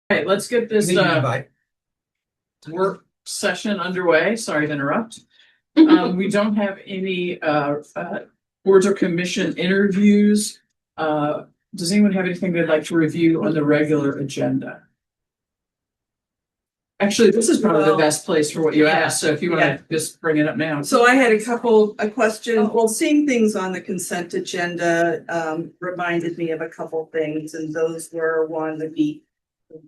Right, let's get this work session underway. Sorry to interrupt. We don't have any boards or commission interviews. Does anyone have anything they'd like to review on the regular agenda? Actually, this is probably the best place for what you asked. So if you want to just bring it up now. So I had a question. Well, seeing things on the consent agenda reminded me of a couple things, and those were one, the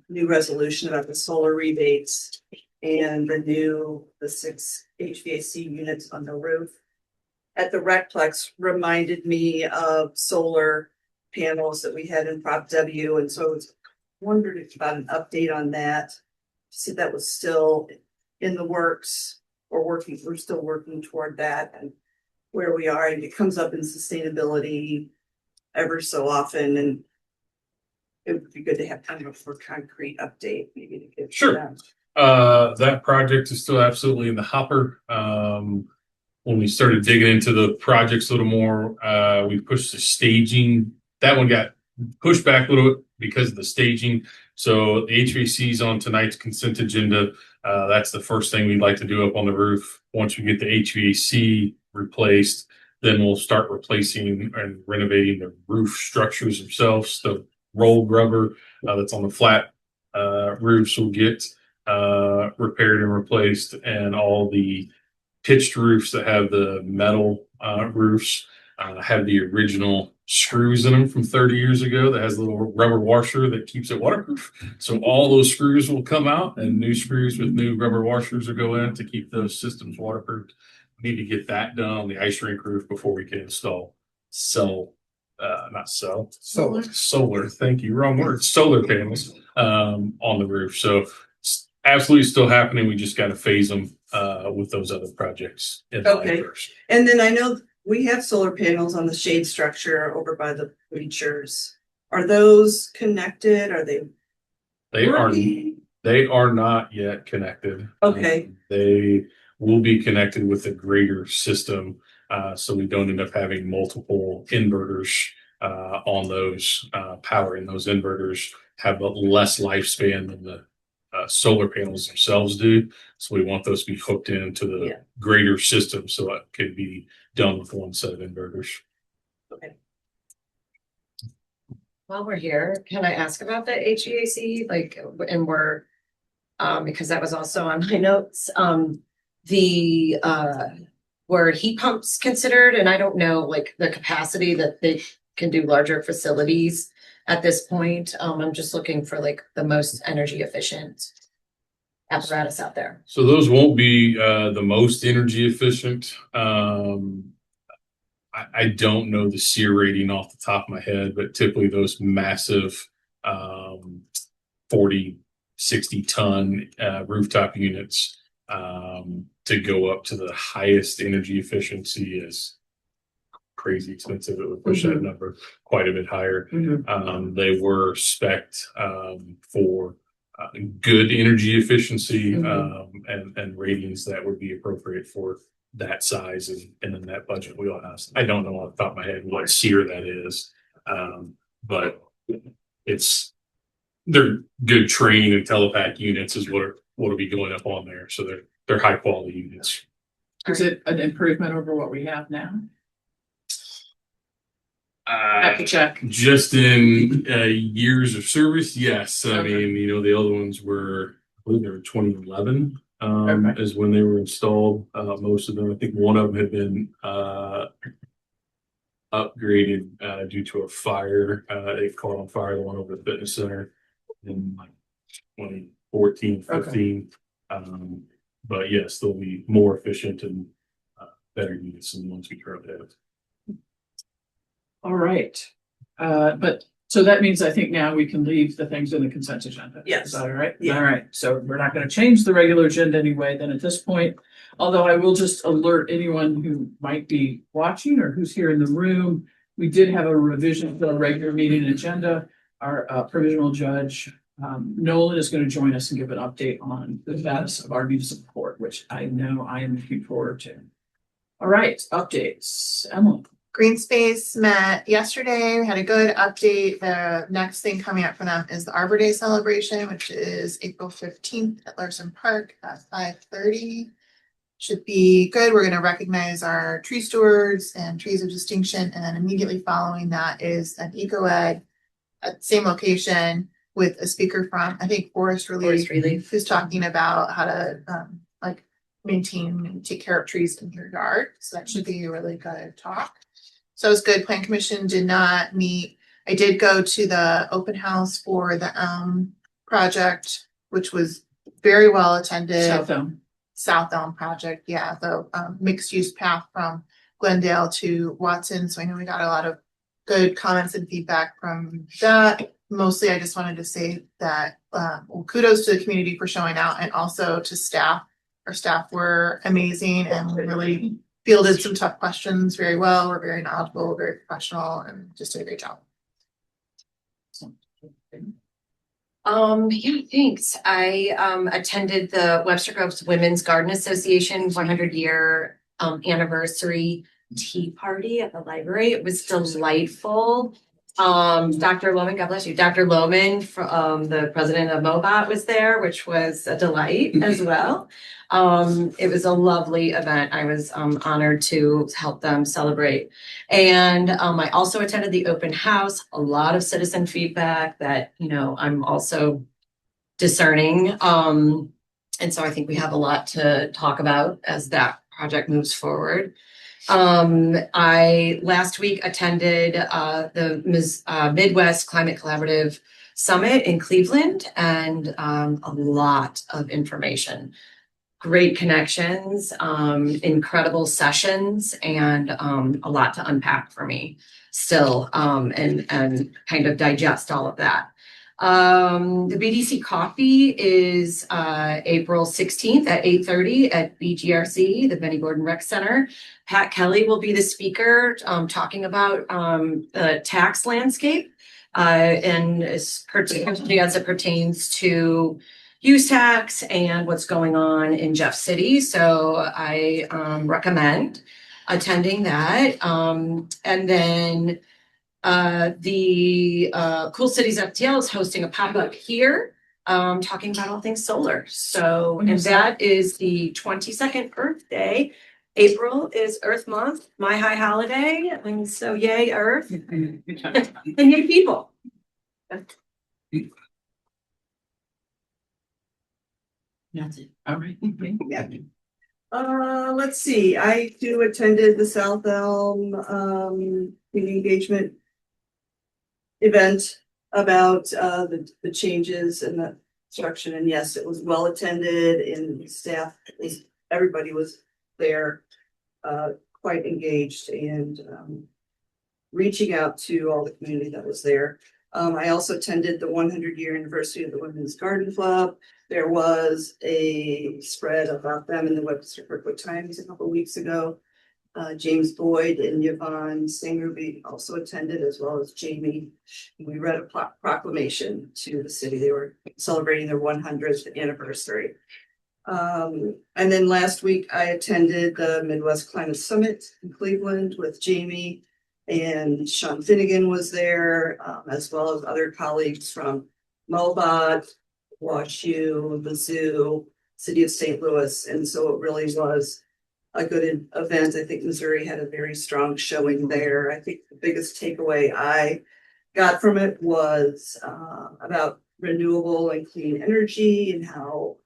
new resolution about the solar rebates and the 6 HVAC units on the roof at the Recplex reminded me of solar panels that we had in Prop W, and so I was wondered if about an update on that. See, that was still in the works or we're still working toward that and where we are. And it comes up in sustainability ever so often. And it would be good to have kind of a more concrete update, maybe to give. Sure. That project is still absolutely in the hopper. When we started digging into the projects a little more, we pushed the staging. That one got pushed back a little bit because of the staging. So the HVAC is on tonight's consent agenda. That's the first thing we'd like to do up on the roof. Once we get the HVAC replaced, then we'll start replacing and renovating the roof structures themselves. The rolled rubber that's on the flat roofs will get repaired and replaced, and all the pitched roofs that have the metal roofs have the original screws in them from 30 years ago that has a little rubber washer that keeps it waterproof. So all those screws will come out and new screws with new rubber washers will go in to keep those systems waterproof. We need to get that done on the ice rink roof before we can install solar. Thank you. Wrong word. Solar panels on the roof. So it's absolutely still happening. We just got to phase them with those other projects. Okay. And then I know we have solar panels on the shade structure over by the bleachers. Are those connected? Are they? They are not yet connected. Okay. They will be connected with a greater system, so we don't end up having multiple inverters on those. Powering those inverters have a less lifespan than the solar panels themselves do. So we want those to be hooked into the greater system so it could be done with one set of inverters. Okay. While we're here, can I ask about the HVAC? And we're because that was also on my notes. Were heat pumps considered? And I don't know the capacity that they can do larger facilities at this point. I'm just looking for the most energy efficient apparatus out there. So those won't be the most energy efficient. I don't know the SEER rating off the top of my head, but typically those massive 40, 60 ton rooftop units to go up to the highest energy efficiency is crazy expensive. It would push that number quite a bit higher. They were spec'd for good energy efficiency and ratings that would be appropriate for that size and in that budget wheelhouse. I don't know off the top of my head what SEER that is, but they're good train and telepack units is what'll be going up on there. So they're high quality units. Is it an improvement over what we have now? Have to check. Just in years of service, yes. I mean, the other ones were, I believe they were 2011 is when they were installed. Most of them, I think one of them had been upgraded due to a fire. It caught on fire, the one over the fitness center in 2014, 15. But yes, they'll be more efficient and better units than the ones we currently have. All right. But so that means I think now we can leave the things in the consent agenda. Yes. Is that all right? Yeah. All right. So we're not going to change the regular agenda anyway, then at this point, although I will just alert anyone who might be watching or who's here in the room. We did have a revision to our regular meeting agenda. Our provisional judge, Nolan, is going to join us and give an update on the status of our municipal court, which I know I am looking forward to. All right. Updates. Emily. Green Space met yesterday. We had a good update. The next thing coming up for them is the Arbor Day celebration, which is April 15th at Larson Park at 5:30. Should be good. We're going to recognize our tree stewards and trees of distinction. And then immediately following that is an eco-ed at the same location with a speaker from, I think, Forest Relief, who's talking about how to like maintain and take care of trees in your yard. So that should be a really good talk. So it was good. Plan Commission did not meet. I did go to the open house for the project, which was very well attended. South Elm project, yeah, the mixed use path from Glendale to Watson. So I know we got a lot of good comments and feedback from that. Mostly, I just wanted to say that kudos to the community for showing out, and also to staff. Our staff were amazing and really fielded some tough questions very well. We're very knowledgeable, very professional, and just did a great job. Yeah, thanks. I attended the Webster Groves Women's Garden Association 100-year anniversary tea party at the library. It was delightful. Dr. Lohman, God bless you. Dr. Lohman, from the president of MOBOT, was there, which was a delight as well. It was a lovely event. I was honored to help them celebrate. And I also attended the open house, a lot of citizen feedback that, you know, I'm also discerning. And so I think we have a lot to talk about as that project moves forward. I last week attended the Midwest Climate Collaborative Summit in Cleveland, and a lot of information. Great connections, incredible sessions, and a lot to unpack for me still, and kind of digest all of that. The BDC coffee is April 16th at 8:30 at BGRC, the Benny Gordon Rec Center. Pat Kelly will be the speaker, talking about the tax landscape, and particularly as it pertains to use tax and what's going on in Jeff City. So I recommend attending that. And then the Cool Cities FTL is hosting a pop-up here, talking about all things solar. So, and that is the 22nd Earth Day. April is Earth Month, my high holiday. And so yay, Earth. And yay, people. That's it. All right. Yeah. Let's see, I too attended the South Elm community engagement event about the changes and the construction, and yes, it was well attended, and staff, at least everybody was there, quite engaged and reaching out to all the community that was there. I also attended the 100-year anniversary of the Women's Garden Club. There was a spread about them in the Webster Times a couple of weeks ago. James Boyd and Yvonne Stangerby also attended, as well as Jamie. We read a proclamation to the city. They were celebrating their 100th anniversary. And then last week I attended the Midwest Climate Summit in Cleveland with Jamie, and Sean Finnegan was there, as well as other colleagues from MOBOT, WashU, the zoo, City of St. Louis. And so it really was a good event. I think Missouri had a very strong showing there. I think the biggest takeaway I got from it was about renewable and clean energy, and how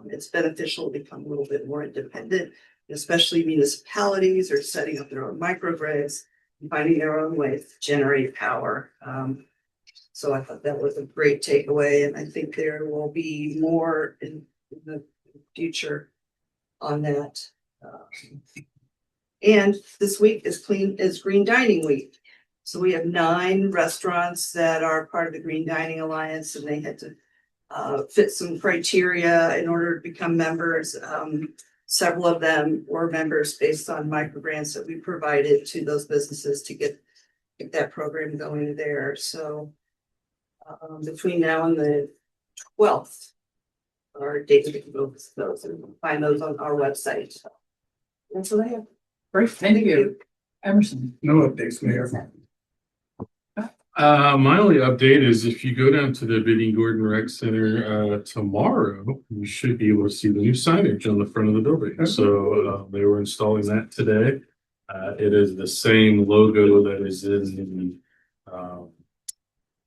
it's beneficial to become a little bit more independent, especially municipalities are setting up their own microgrids and finding their own ways to generate power. So I thought that was a great takeaway, and I think there will be more in the future on that. And this week is Green Dining Week. So we have 9 restaurants that are part of the Green Dining Alliance, and they had to fit some criteria in order to become members. Several of them were members based on microgrants that we provided to those businesses to get that program going there. So between now and the 12th, our dates to go to those, and find those on our website. That's what I have. Great, thank you. Emerson. No updates, Mayor. My only update is if you go down to the Bidding Gordon Rec Center tomorrow, you should be able to see the new signage on the front of the building. So they were installing that today. It is the same logo that is in the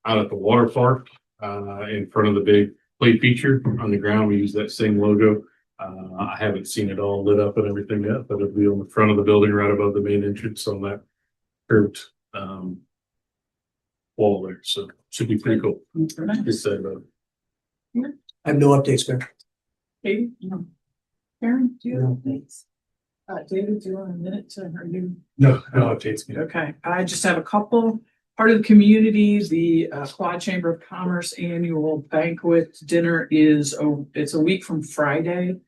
out at the water park in front of the big play feature on the ground. We use that same logo. I haven't seen it all lit up and everything yet, but it'll be on the front of the building right above the main entrance on that curved wall there. So should be pretty cool. Very nice. Excited about it. I have no updates, Mayor. Katie? No. Karen, do you have updates? David, do you want a minute to, are you? No updates, Mayor. Okay, I just have a couple. Part of the community, the Quad Chamber of Commerce annual banquet dinner is, it's a week from Friday.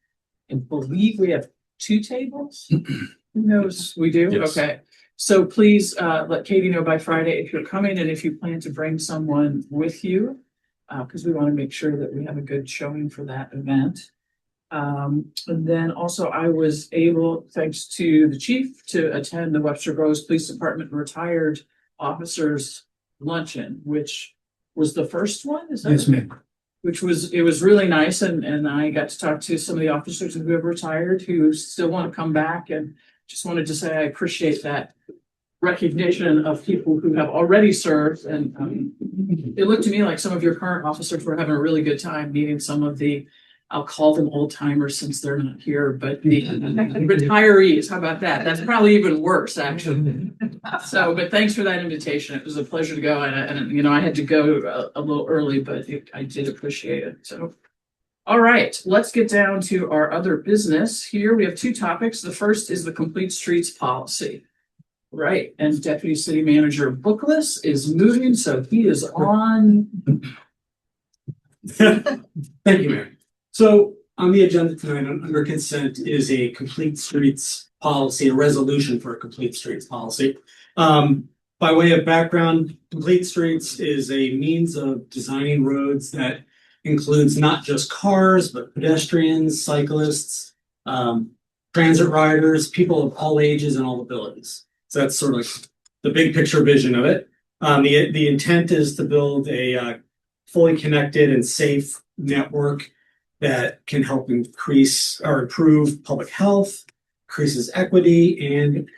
I believe we have 2 tables. Who knows? We do? Yes. Okay. So please let Katie know by Friday if you're coming and if you plan to bring someone with you. Because we want to make sure that we have a good showing for that event. And then also I was able, thanks to the chief, to attend the Webster Groves Police Department retired officers luncheon, which was the first one. Is that Yes, ma'am. which was, it was really nice. And I got to talk to some of the officers who have retired who still want to come back, and just wanted to say I appreciate that recognition of people who have already served. And it looked to me like some of your current officers were having a really good time meeting some of the, I'll call them old timers since they're not here, but the retirees. How about that? That's probably even worse, actually. So, but thanks for that invitation. It was a pleasure to go, and you know, I had to go a little early, but I did appreciate it. So, all right, let's get down to our other business. Here we have 2 topics. The first is the Complete Streets policy. Right, and Deputy City Manager Bookless is moving, so he is on. Thank you, Mayor. So on the agenda tonight, under consent, is a complete streets policy, a resolution for a complete streets policy. By way of background, complete streets is a means of designing roads that includes not just cars, but pedestrians, cyclists, transit riders, people of all ages and all abilities. So that's sort of like the big picture vision of it. The intent is to build a fully connected and safe network that can help increase or improve public health, increases equity, and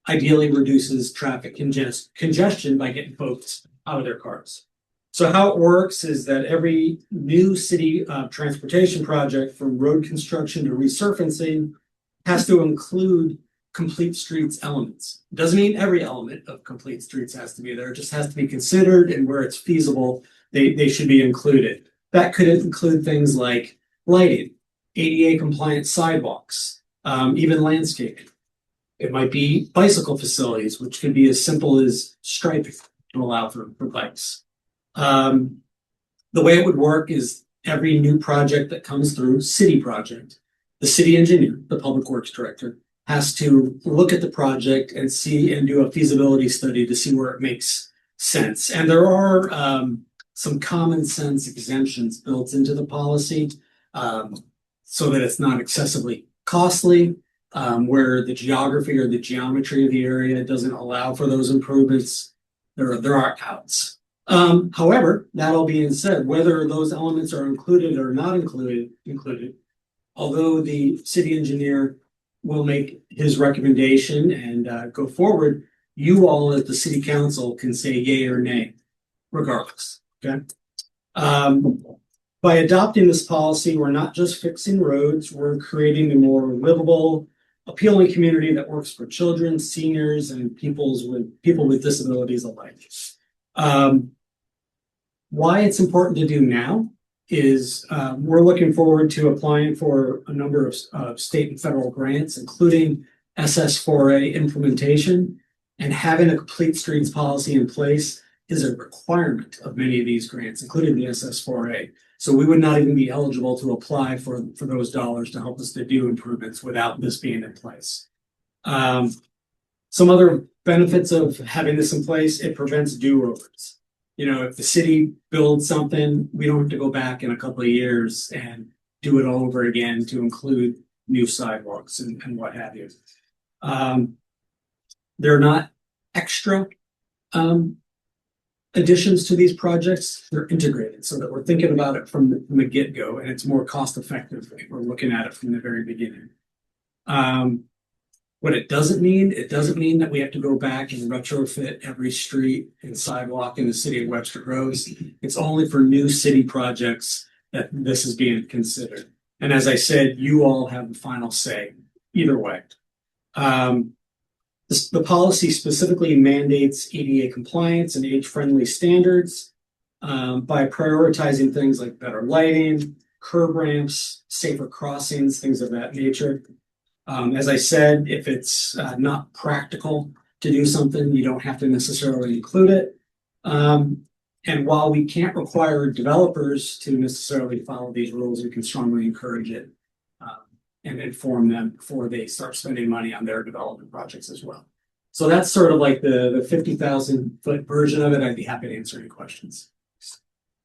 ideally reduces traffic congestion by getting folks out of their cars. So how it works is that every new city transportation project, from road construction to resurfacing, has to include complete streets elements. It doesn't mean every element of complete streets has to be there. It just has to be considered, and where it's feasible, they should be included. That could include things like lighting, ADA compliant sidewalks, even landscaping. It might be bicycle facilities, which could be as simple as striping to allow for bikes. The way it would work is every new project that comes through, city project, the city engineer, the public works director, has to look at the project and see and do a feasibility study to see where it makes sense. And there are some common sense exemptions built into the policy, so that it's not excessively costly, where the geography or the geometry of the area doesn't allow for those improvements. There are outs. However, that all being said, whether those elements are included or not included, although the city engineer will make his recommendation and go forward, you all as the city council can say yay or nay, regardless. Okay. By adopting this policy, we're not just fixing roads, we're creating a more livable, appealing community that works for children, seniors, and people with disabilities alike. Why it's important to do now is we're looking forward to applying for a number of state and federal grants, including SS4A implementation, and having a complete streets policy in place is a requirement of many of these grants, including the SS4A. So we would not even be eligible to apply for those dollars to help us to do improvements without this being in place. Some other benefits of having this in place: it prevents do-overs. You know, if the city builds something, we don't have to go back in a couple of years and do it all over again to include new sidewalks and what have you. They're not extra additions to these projects. They're integrated so that we're thinking about it from the get-go, and it's more cost effective if we're looking at it from the very beginning. What it doesn't mean that we have to go back and retrofit every street and sidewalk in the city of Webster Groves. It's only for new city projects that this is being considered. And as I said, you all have the final say either way. The policy specifically mandates ADA compliance and age-friendly standards by prioritizing things like better lighting, curb ramps, safer crossings, things of that nature. As I said, if it's not practical to do something, you don't have to necessarily include it. And while we can't require developers to necessarily follow these rules, we can strongly encourage it and inform them before they start spending money on their development projects as well. So that's sort of like the 50,000-foot version of it. I'd be happy to answer any questions.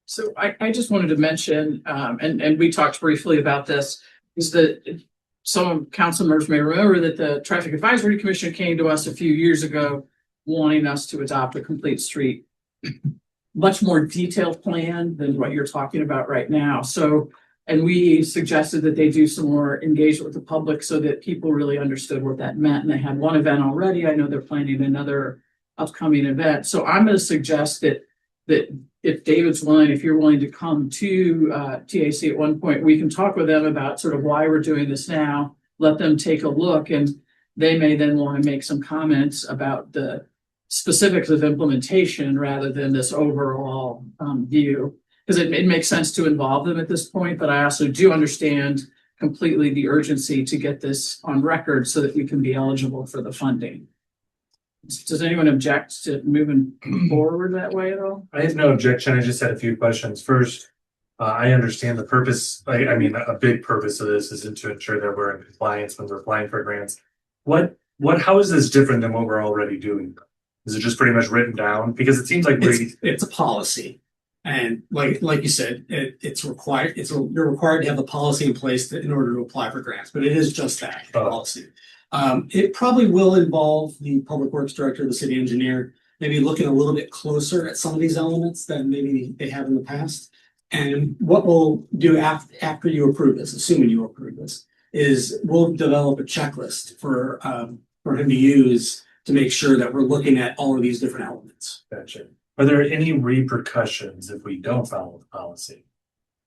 So I just wanted to mention, and we talked briefly about this, is that some council members may remember that the Traffic Advisory Commission came to us a few years ago wanting us to adopt a complete street, much more detailed plan than what you're talking about right now. So, and we suggested that they do some more engagement with the public so that people really understood what that meant. And they had one event already. I know they're planning another upcoming event. So I'm going to suggest that if David's willing, if you're willing to come to TAC at one point, we can talk with them about sort of why we're doing this now, let them take a look, and they may then want to make some comments about the specifics of implementation rather than this overall view. Because it makes sense to involve them at this point, but I also do understand completely the urgency to get this on record so that we can be eligible for the funding. Does anyone object to moving forward that way at all? I have no objection. I just had a few questions. First, I understand the purpose. I mean, a big purpose of this is to ensure that we're in compliance when we're applying for grants. How is this different than what we're already doing? Is it just pretty much written down? Because it seems like it's a policy. And like you said, it's required. You're required to have the policy in place in order to apply for grants, but it is just that policy. It probably will involve the public works director, the city engineer, maybe looking a little bit closer at some of these elements than maybe they have in the past. And what we'll do after you approve this, assuming you approve this, is we'll develop a checklist for him to use to make sure that we're looking at all of these different elements. Gotcha. Are there any repercussions if we don't follow the policy?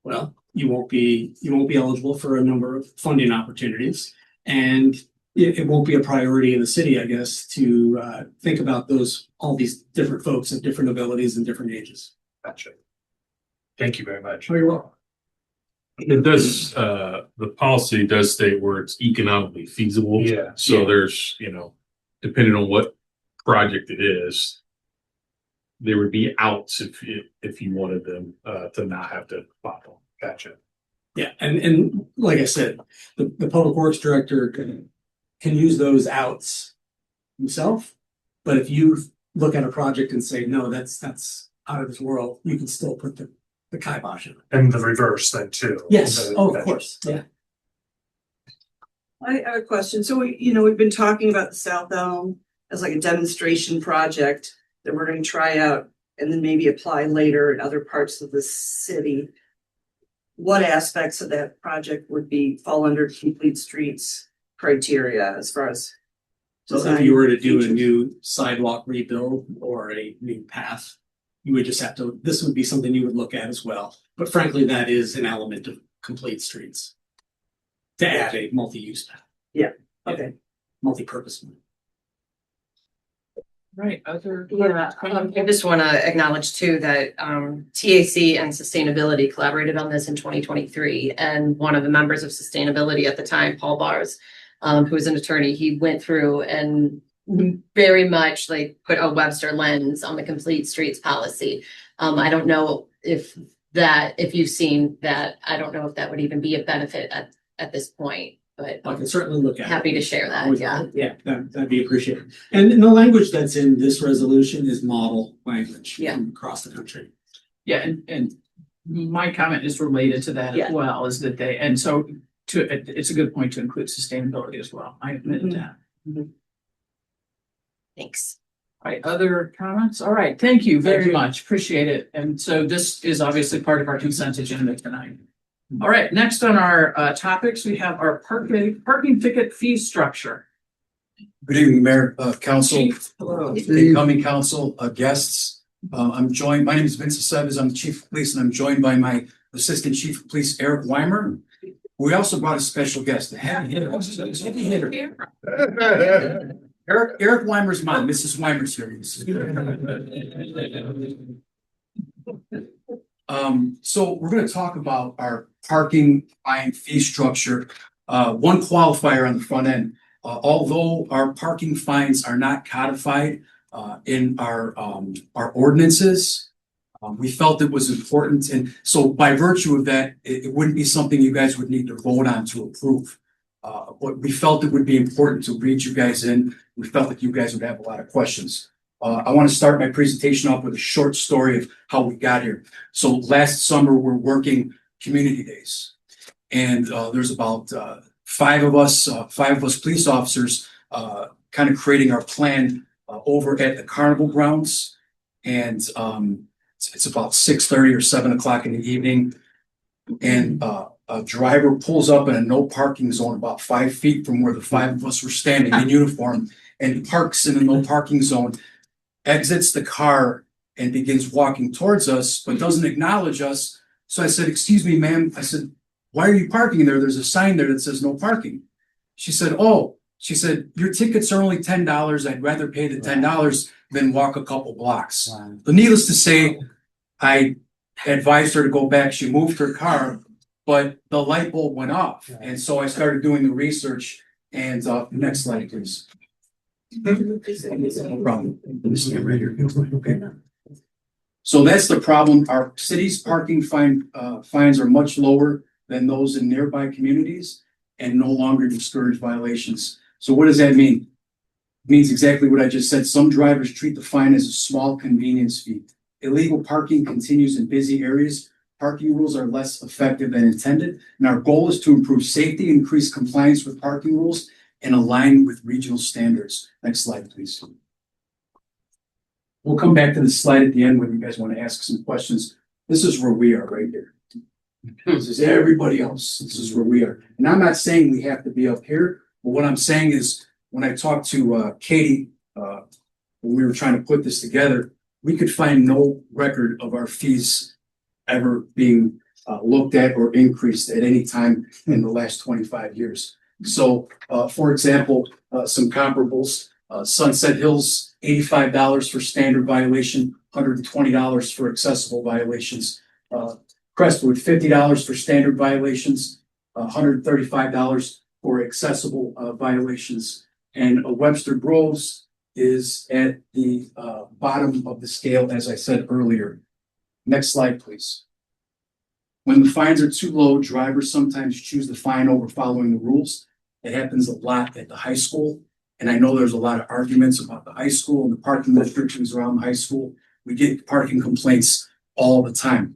Well, you won't be eligible for a number of funding opportunities, and it won't be a priority in the city, I guess, to think about all these different folks of different abilities and different ages. Gotcha. Thank you very much. Oh, you're welcome. It does, the policy does state where it's economically feasible. Yeah. So there's, depending on what project it is, there would be outs if you wanted them to not have to follow. Gotcha. Yeah, and like I said, the public works director can use those outs himself, but if you look at a project and say, no, that's out of this world, you can still put the kibosh in it. And the reverse then too. Yes, So, of gotcha. course, yeah. I have a question. So we've been talking about the South Elm as like a demonstration project that we're going to try out and then maybe apply later in other parts of the city. What aspects of that project would fall under complete streets criteria as far as So if design you were to do a features? new sidewalk rebuild or a new path, you would just this would be something you would look at as well. But frankly, that is an element of complete streets to add a multi-use path. Okay. Multi-purpose. Right, other. Yeah, I just want to acknowledge too that TAC and sustainability collaborated on this in 2023. And one of the members of sustainability at the time, Paul Bars, who was an attorney, he went through and very much like put a Webster lens on the complete streets policy. I don't know if you've seen that, I don't know if that would even be a benefit at this point, but I can certainly look at it. happy to share that. Always Yeah. welcome. Yeah, that'd be appreciated. And the language that's in this resolution is model language Yeah. from across the country. Yeah, and my comment is related to that Yeah. as well, is that it's a good point to include sustainability as well. I admit Mhm. that. Thanks. All right, other comments? All right, thank you very much. Appreciate it. And so this is obviously part of our consent agenda tonight. All right, next on our topics, we have our parking ticket fee structure. Good evening, Mayor, Council, Chief, hello. incoming council, guests. I'm joined, my name is Vincent Seves, I'm the Chief of Police, and I'm joined by my Assistant Chief of Police, Eric Weimer. We also brought a special guest, a heavy hitter. Eric Weimer's mom, Mrs. Weimer's here. So we're gonna talk about our parking fine fee structure. One qualifier on the front end. Although our parking fines are not codified in our ordinances, we felt it was important, and so by virtue of that, it wouldn't be something you guys would need to vote on to approve. But we felt it would be important to read you guys in. We felt that you guys would have a lot of questions. I want to start my presentation off with a short story of how we got here. So last summer, we're working community days, and there's about five of us police officers, kind of creating our plan over at the carnival grounds. And it's about 6:30 or 7 o'clock in the evening. And a driver pulls up in a no parking zone about 5 feet from where the five of us were standing in uniform, and parks in the no parking zone, exits the car and begins walking towards us, but doesn't acknowledge us. So I said, "Excuse me, ma'am." I said, "Why are you parking there? There's a sign there that says no parking." She said, "Oh," she said, "your tickets are only $10. I'd rather pay the $10 than walk a couple blocks." But needless to say, I advised her to go back. She moved her car, but the light bulb went off. And so I started doing the research. And next slide, please. No problem. This is right here. Okay. So that's the problem. Our city's parking fines are much lower than those in nearby communities and no longer discourage violations. So what does that mean? It means exactly what I just said. Some drivers treat the fine as a small convenience fee. Illegal parking continues in busy areas. Parking rules are less effective than intended. And our goal is to improve safety, increase compliance with parking rules, and align with regional standards. Next slide, please. We'll come back to this slide at the end when you guys want to ask some questions. This is where we are right here. This is everybody else. This is where we are. And I'm not saying we have to be up here, but what I'm saying is when I talked to Katie, when we were trying to put this together, we could find no record of our fees ever being looked at or increased at any time in the last 25 years. So, for example, some comparables, Sunset Hills, $85 for standard violation, $120 for accessible violations. Crestwood, $50 for standard violations, $135 for accessible violations. And Webster Groves is at the bottom of the scale, as I said earlier. Next slide, please. When the fines are too low, drivers sometimes choose the fine over following the rules. It happens a lot at the high school. And I know there's a lot of arguments about the high school and the parking restrictions around the high school. We get parking complaints all the time.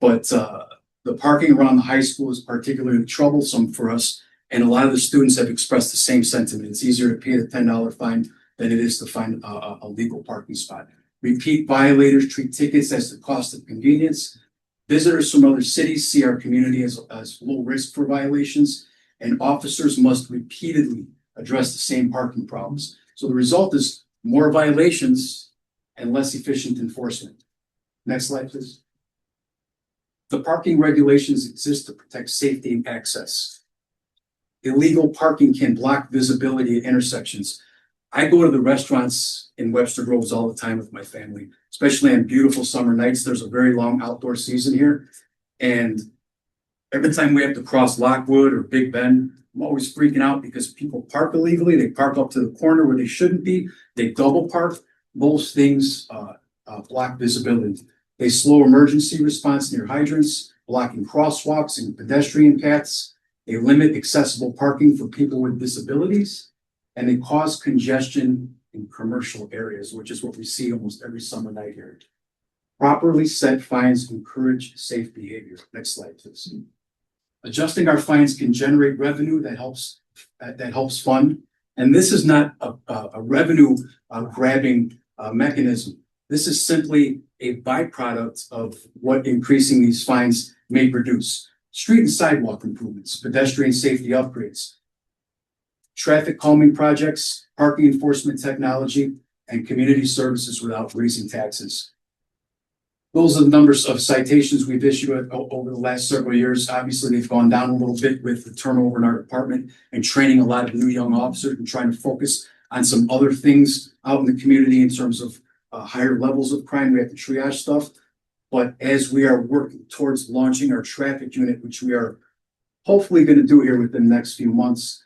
But the parking around the high school is particularly troublesome for us. And a lot of the students have expressed the same sentiment. It's easier to pay the $10 fine than it is to find a legal parking spot. Repeat violators treat tickets as the cost of convenience. Visitors from other cities see our community as low risk for violations, and officers must repeatedly address the same parking problems. So the result is more violations and less efficient enforcement. Next slide, please. The parking regulations exist to protect safety and access. Illegal parking can block visibility at intersections. I go to the restaurants in Webster Groves all the time with my family, especially on beautiful summer nights. There's a very long outdoor season here. And every time we have to cross Lockwood or Big Bend, I'm always freaking out because people park illegally. They park up to the corner where they shouldn't be. They double park. Those things block visibility. They slow emergency response near hydrants, blocking crosswalks and pedestrian paths. They limit accessible parking for people with disabilities. And they cause congestion in commercial areas, which is what we see almost every summer night here. Properly set fines encourage safe behavior. Next slide, please. Adjusting our fines can generate revenue that helps fund And this is not a revenue grabbing mechanism. This is simply a byproduct of what increasing these fines may produce. Street and sidewalk improvements, pedestrian safety upgrades, traffic calming projects, parking enforcement technology, and community services without raising taxes. Those are the numbers of citations we've issued over the last several years. Obviously, they've gone down a little bit with the turnover in our department and training a lot of new young officers and trying to focus on some other things out in the community in terms of higher levels of crime. We have to triage stuff. But as we are working towards launching our traffic unit, which we are hopefully going to do here within the next few months,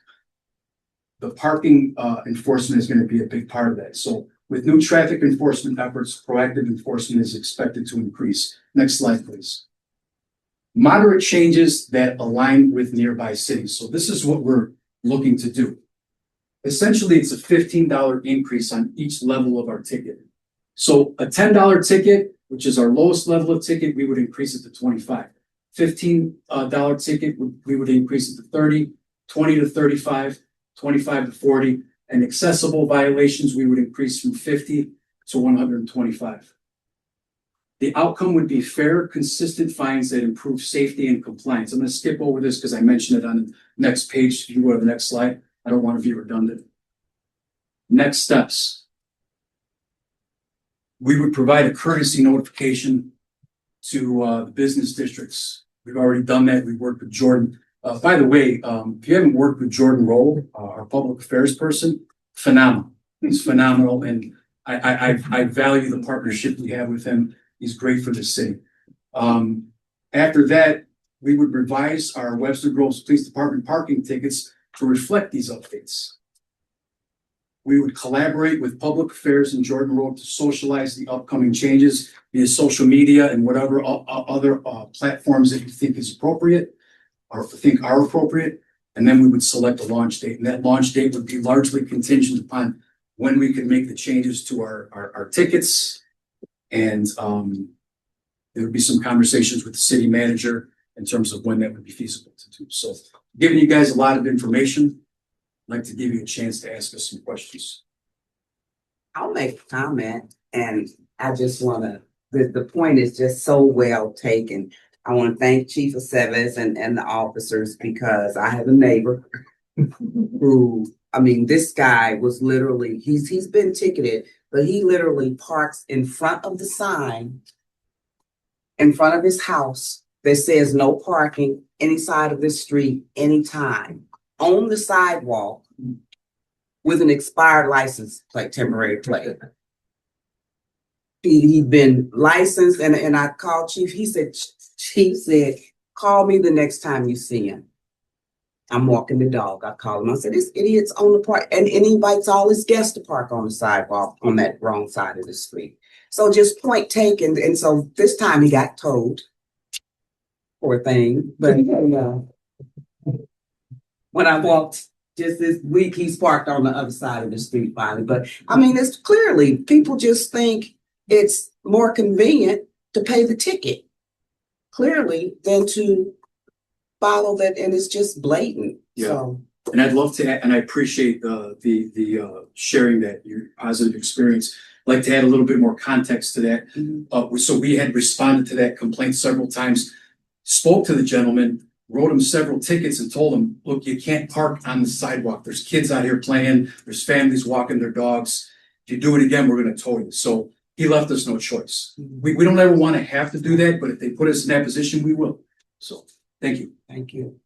the parking enforcement is going to be a big part of that. So with new traffic enforcement efforts, proactive enforcement is expected to increase. Next slide, please. Moderate changes that align with nearby cities. So this is what we're looking to do. Essentially, it's a $15 increase on each level of our ticket. So a $10 ticket, which is our lowest level of ticket, we would increase it to 25. $15 ticket, we would increase it to 30, 20 to 35, 25 to 40. And accessible violations, we would increase from 50 to 125. The outcome would be fair, consistent fines that improve safety and compliance. I'm going to skip over this because I mentioned it on the next page. If you go to the next slide, I don't want to be redundant. Next steps. We would provide a courtesy notification to the business districts. We've already done that. We worked with Jordan. By the way, if you haven't worked with Jordan Roll, our public affairs person, phenomenal. He's phenomenal, and I value the partnership we have with him. He's great for the city. After that, we would revise our Webster Groves Police Department parking tickets to reflect these updates. We would collaborate with public affairs and Jordan Road to socialize the upcoming changes via social media and whatever other platforms that you think is appropriate or think are appropriate. And then we would select a launch date. And that launch date would be largely contingent upon when we can make the changes to our tickets. And there would be some conversations with the city manager in terms of when that would be feasible to do. So giving you guys a lot of information. I'd like to give you a chance to ask us some questions. I'll make a comment, and I just want to, the point is just so well taken. I want to thank Chief Aceves and the officers, because I have a neighbor who, I mean, this guy was literally, he's been ticketed, but he literally parks in front of the sign in front of his house that says no parking any side of the street anytime, on the sidewalk with an expired license plate, temporary plate. He'd been licensed, and I called Chief. Chief said, call me the next time you see him. I'm walking the dog. I call him. I said, this idiot's on the park, and he invites all his guests to park on the sidewalk on that wrong side of the street. So just point taken. And so this time he got towed. Poor thing. But when I walked just this week, he's parked on the other side of the street finally. But I mean, it's clearly people just think it's more convenient to pay the ticket, clearly, than to follow that. And it's just blatant. Yeah. So. And I'd love to, and I appreciate the sharing that your positive experience. I'd like to add a little bit more context to that. Mm-hmm. So we had responded to that complaint several times, spoke to the gentleman, wrote him several tickets and told him, look, you can't park on the sidewalk. There's kids out here playing. There's families walking their dogs. If you do it again, we're going to tow you. So he left us no choice. Mm-hmm. We don't ever want to have to do that, but if they put us in that position, we will. So thank you. Thank you.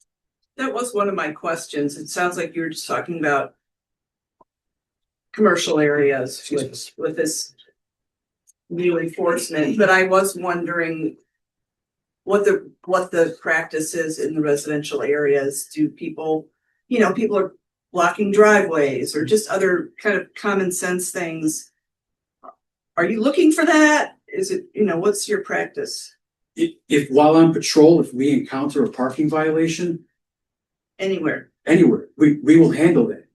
That was one of my questions. It sounds like you're just talking about commercial areas with this new enforcement, but I was wondering what the practice is in the residential areas. Do people, people are blocking driveways or just other kind of common sense things. Are you looking for that? Is it, what's your practice? If while on patrol, if we encounter a parking violation, Anywhere, we will handle that.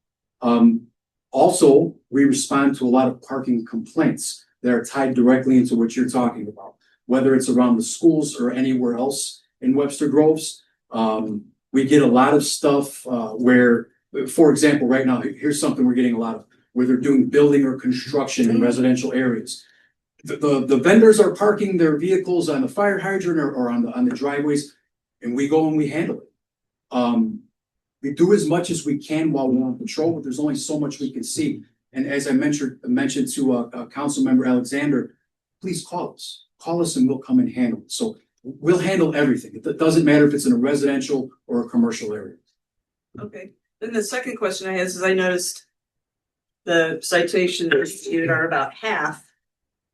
Also, we respond to a lot of parking complaints that are tied directly into what you're talking about, whether it's around the schools or anywhere else in Webster Groves. We get a lot of stuff where For example, right now, here's something we're getting a lot of, where they're doing building or construction in residential areas. The vendors are parking their vehicles on the fire hydrant or on the driveways, and we go and we handle it. We do as much as we can while we're on patrol, but there's only so much we can see. And as I mentioned to Council Member Alexander, please call us and we'll come and handle it. So we'll handle everything. It doesn't matter if it's in a residential or a commercial area. Okay, then the second question I have is I noticed the citations issued are about half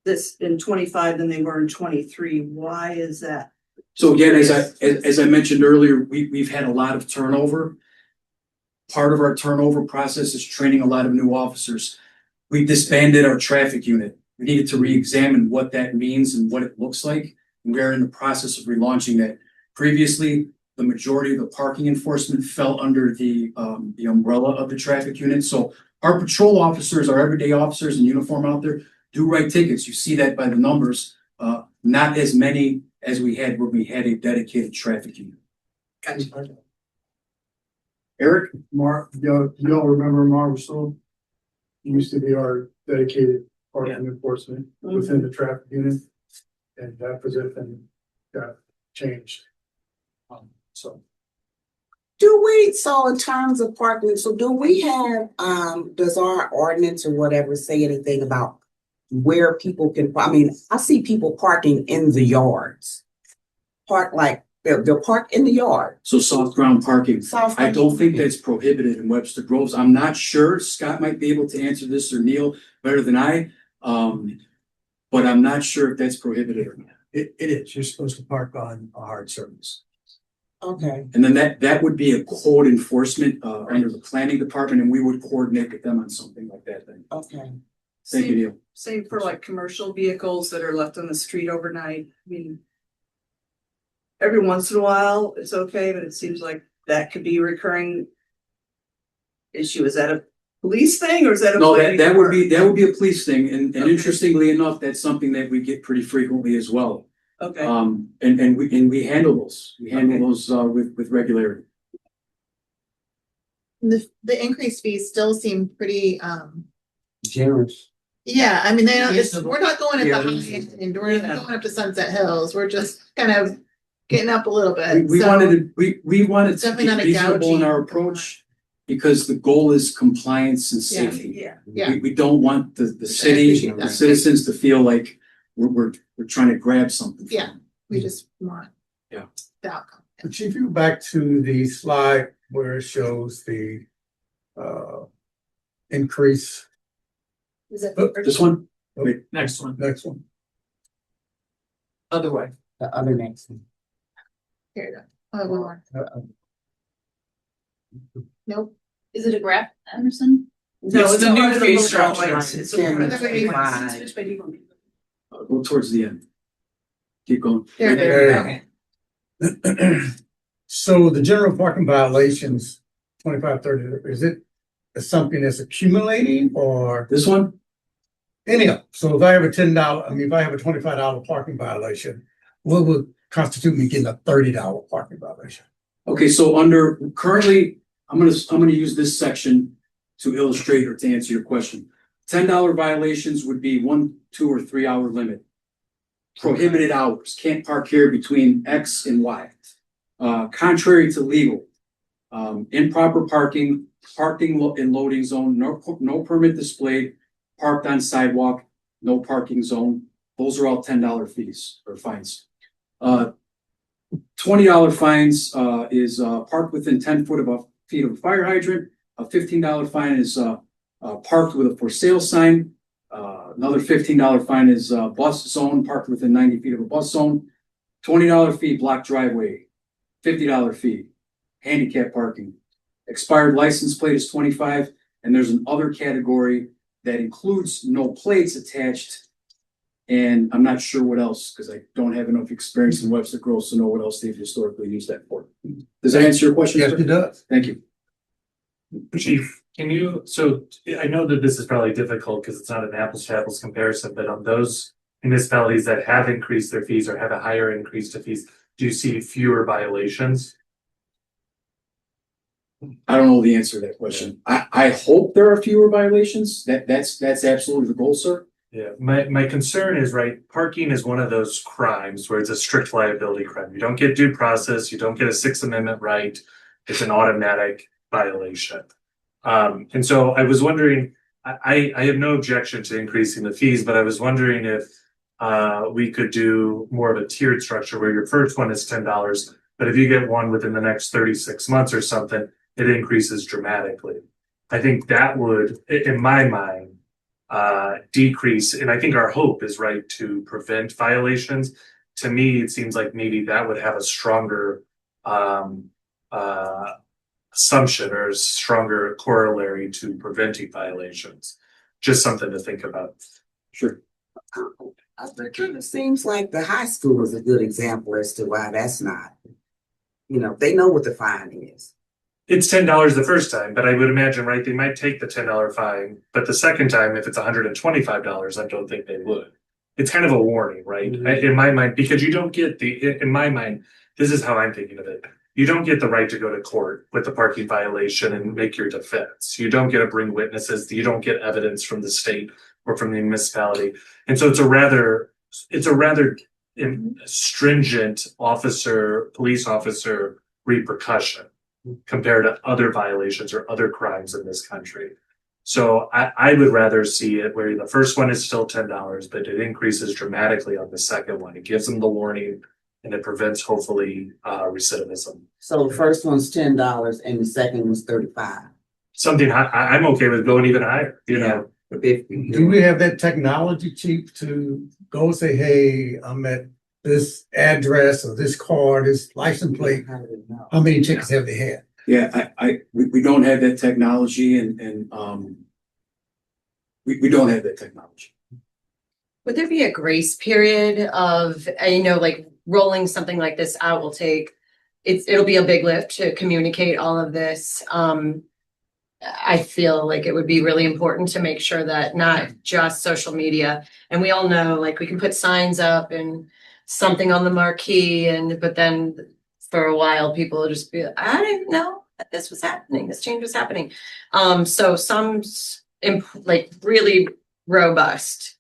this in 25 than they were in 23. Why is that? So again, as I mentioned earlier, we've had a lot of turnover. Part of our turnover process is training a lot of new officers. We disbanded our traffic unit. We needed to re-examine what that means and what it looks like. And we're in the process of relaunching that. Previously, the majority of the parking enforcement fell under the umbrella of the traffic unit. So our patrol officers, our everyday officers in uniform out there do write tickets. You see that by the numbers. Not as many as we had when we had a dedicated traffic unit. Gotcha. Eric? Y'all remember Mark Russell? He used to be our dedicated parking enforcement within the traffic unit. And that position got changed. So. So in terms of parking, so do we have, does our ordinance or whatever say anything about where people can, I mean, I see people parking in the yards. They'll park in the yard. So soft ground parking. Soft I ground. don't think that's prohibited in Webster Groves. I'm not sure. Scott might be able to answer this, or Neil better than I. But I'm not sure if that's prohibited or not. It is. You're supposed to park on a hard surface. Okay. And then that would be a code enforcement under the planning department, and we would coordinate with them on something like that then. Okay. Thank you, Neil. Same for like commercial vehicles that are left on the street overnight. I mean, every once in a while, it's okay, but it seems like that could be a recurring issue. Is that a police thing or is that a? No, planning that would department? be a police thing, and Okay. interestingly enough, that's something that we get pretty frequently as well. Okay, And we handle those. We handle Okay. those with regularity. The increased fees still seem pretty, Generous. yeah, I mean, Reasonable. we're not going at the Yeah, high reasonable. end, we're Yeah. not going up to Sunset Hills, we're just kind of getting up a little We, bit, we so. wanted to, we wanted to Definitely be not a reasonable in gouging. our approach, because the goal is compliance and Yeah. safety. yeah. Yeah. We don't want the city, appreciate the that. citizens to feel like we're trying to grab something. from Yeah. them. We just want. Yeah. The outcome. But if you go back to the slide where it shows the increase, Is it? This one? Next one, next one. other way. The other next one. Here you go. Oh, one more. Nope. Is it a graph, Anderson? No, It's it's the a new part of fee the structure. bullet. It's a Yeah. part of That's the what you- Why? Which way do you want me to go? Go towards the end. Keep going. There, There. okay. So the general parking violations, 2530, is it something that's accumulating or This one? any of them? So if I have a if I have a $25 parking violation, what would constitute me getting a $30 parking violation? Okay, so currently, I'm gonna use this section to illustrate or to answer your question. $10 violations would be 1, 2, or 3 hour limit. Prohibited hours, can't park here between X and Y. Contrary to legal, improper parking in loading zone, no permit displayed, parked on sidewalk, no parking zone. Those are all $10 fees or fines. $20 fines is parked within 10 feet of a fire hydrant. A $15 fine is parked with a for sale sign. Another $15 fine is bus zone, parked within 90 feet of a bus zone. $20 fee, block driveway. $50 fee, handicap parking. Expired license plate is 25, and there's an other category that includes no plates attached. And I'm not sure what else, because I don't have enough experience in Webster Groves to know what else they've historically used that for. Does that answer your question? Yes, sir? it does. Thank you. Chief, can you, so I know that this is probably difficult because it's not an apples to apples comparison, but on those municipalities that have increased their fees or have a higher increase to fees, do you see fewer violations? I don't know the answer to that question. I hope there are fewer violations. That's absolutely the goal, sir. Yeah, my concern is, right, parking is one of those crimes where it's a strict liability crime. You don't get due process, you don't get a Sixth Amendment right. It's an automatic violation. And so I was wondering, I have no objection to increasing the fees, but I was wondering if we could do more of a tiered structure where your first one is $10, but if you get one within the next 36 months or something, it increases dramatically. I think that would, in my mind, decrease, and I think our hope is, right, to prevent violations. To me, it seems like maybe that would have a stronger assumption or a stronger corollary to preventing violations. Just something to think about. Sure. It kind of seems like the high school is a good example as to why that's not. You know, they know what the fine is. It's $10 the first time, but I would imagine, right, they might take the $10 fine, but the second time, if it's $125, I don't think they would. It's kind of a warning, right? In my mind, because you don't get in my mind, this is how I'm thinking of it. You don't get the right to go to court with the parking violation and make your defense. You don't get to bring witnesses. You don't get evidence from the state or from the municipality. And so it's a rather stringent police officer repercussion compared to other violations or other crimes in this country. So I would rather see it where the first one is still $10, but it increases dramatically on the second one. It gives them the warning and it prevents, hopefully, recidivism. So the first one's $10 and the second one's $35. Something I'm okay with going even higher, you know. Do we have that technology, Chief, to go say, hey, I'm at this address or this car, this license plate? How many tickets have they had? Yeah, we don't have that technology and we don't have that technology. Would there be a grace period of, like rolling something like this out will take, it'll be a big lift to communicate all of this. I feel like it would be really important to make sure that not just social media, and we all know, like, we can put signs up and something on the marquee, but then for a while people will just be, I didn't know that this was happening, this change was happening. So some like really robust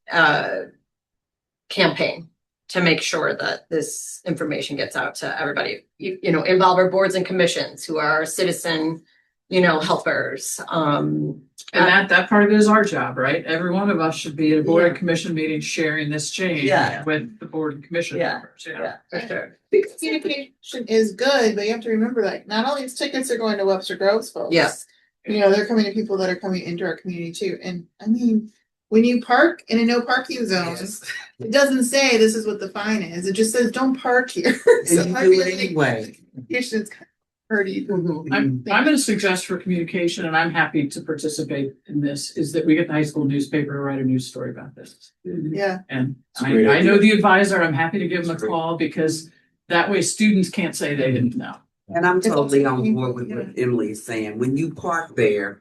campaign to make sure that this information gets out to everybody, involve our boards and commissions who are citizen helpers. And that part of it is our job, right? Every one of us should be at a board and commission meeting sharing this change with the board and commission members. For sure. Because communication is good, but you have to remember, like, not all these tickets are going to Webster Groves folks. Yes. They're coming to people that are coming into our community too. And I mean, when you park in a no parking zone, it doesn't say this is what the fine is. It just says don't park here. So you do it anyway. It's kind of pretty. I'm going to suggest for communication, and I'm happy to participate in this, is that we get the high school newspaper to write a news story about this. Yeah. And I know the advisor, I'm happy to give him a call because that way students can't say they didn't know. And I'm totally on board with what Emily is saying. When you park there,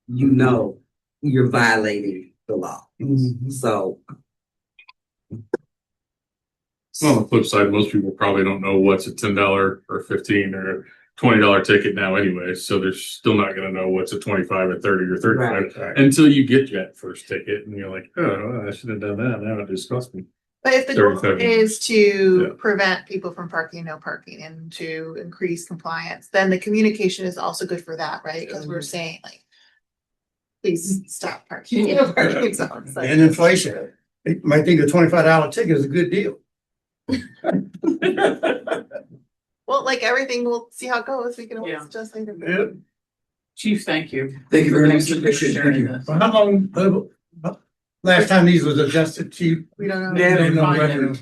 you know you're violating the law. So. Well, on the flip side, most people probably don't know what's a $10 or $15 or $20 ticket now anyway. So they're still not going to know what's a 25 or 30 or 35 Right. until you get that first ticket and you're like, oh, well, I should have done that. Now it just cost me. But if the goal 37. is to prevent people from parking, no parking, and to increase compliance, then the communication is also good for that, right? Because we're saying, like, please stop parking in no parking zones. And inflation. They might think a $25 ticket is a good deal. Well, like everything, we'll see how it goes. We can always Yeah. adjust later. Yeah. Chief, thank you. Thank you very much. Thanks for Appreciate it. sharing Thank you. this. For how long, last time these was adjusted, Chief? We don't know. Yeah. Don't know Fine. revenue.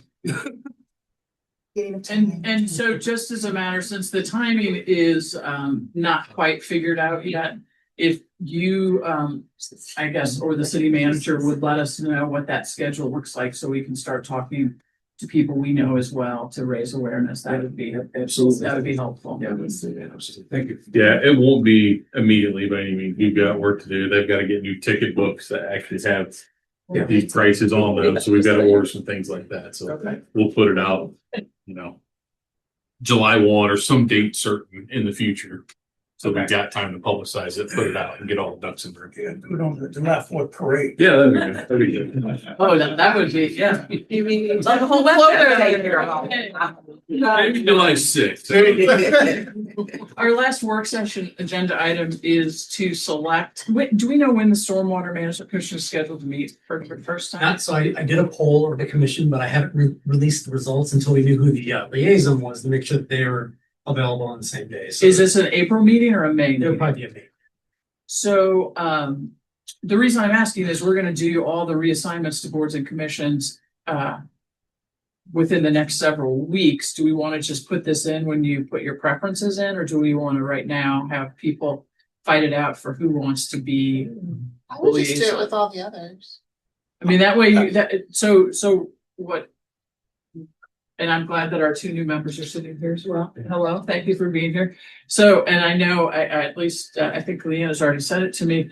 Getting them to- And so just as a matter, since the timing is not quite figured out yet, if you, I guess, or the city manager would let us know what that schedule looks like so we can start talking to people we know as well to raise awareness, that would be, Absolutely. that would be helpful. Yeah, let's do that. Absolutely. Thank you. Yeah, it won't be immediately by any means. We've got work to do. They've got to get new ticket books that actually have these prices on them. So we've got to order some things like that. So Okay. we'll put it out, July 1 or some date certain in the future. So we Okay. got time to publicize it, put it out and get all the ducks in a row. Yeah, put on the July 4th parade. And get all the ducks in a row. Yeah, put on the July 4th parade. Yeah, that'd be good. That'd be good. Oh, that would be, yeah. You mean? Like a whole Maybe July 6th. Our last work session agenda item is to select, do we know when the Stormwater Management Commission is scheduled to meet for the first time? So I did a poll of the commission, but I haven't released the results until we knew who the liaison was to make sure that they were available on the same day. So Is this an April meeting or a May it would meeting? probably be a May. So, the reason I'm asking is we're gonna do all the reassignments to boards and commissions, within the next several weeks. Do we want to just put this in when you put your preferences in, or do we want to right now have people fight it out for who wants to be? I would just do it liaison? with all the others. I mean, that way you, so what? And I'm glad that our two new members are sitting here as well. Hello, thank you for being here. So, and I know, I at least, I think Leanna's already said it to me.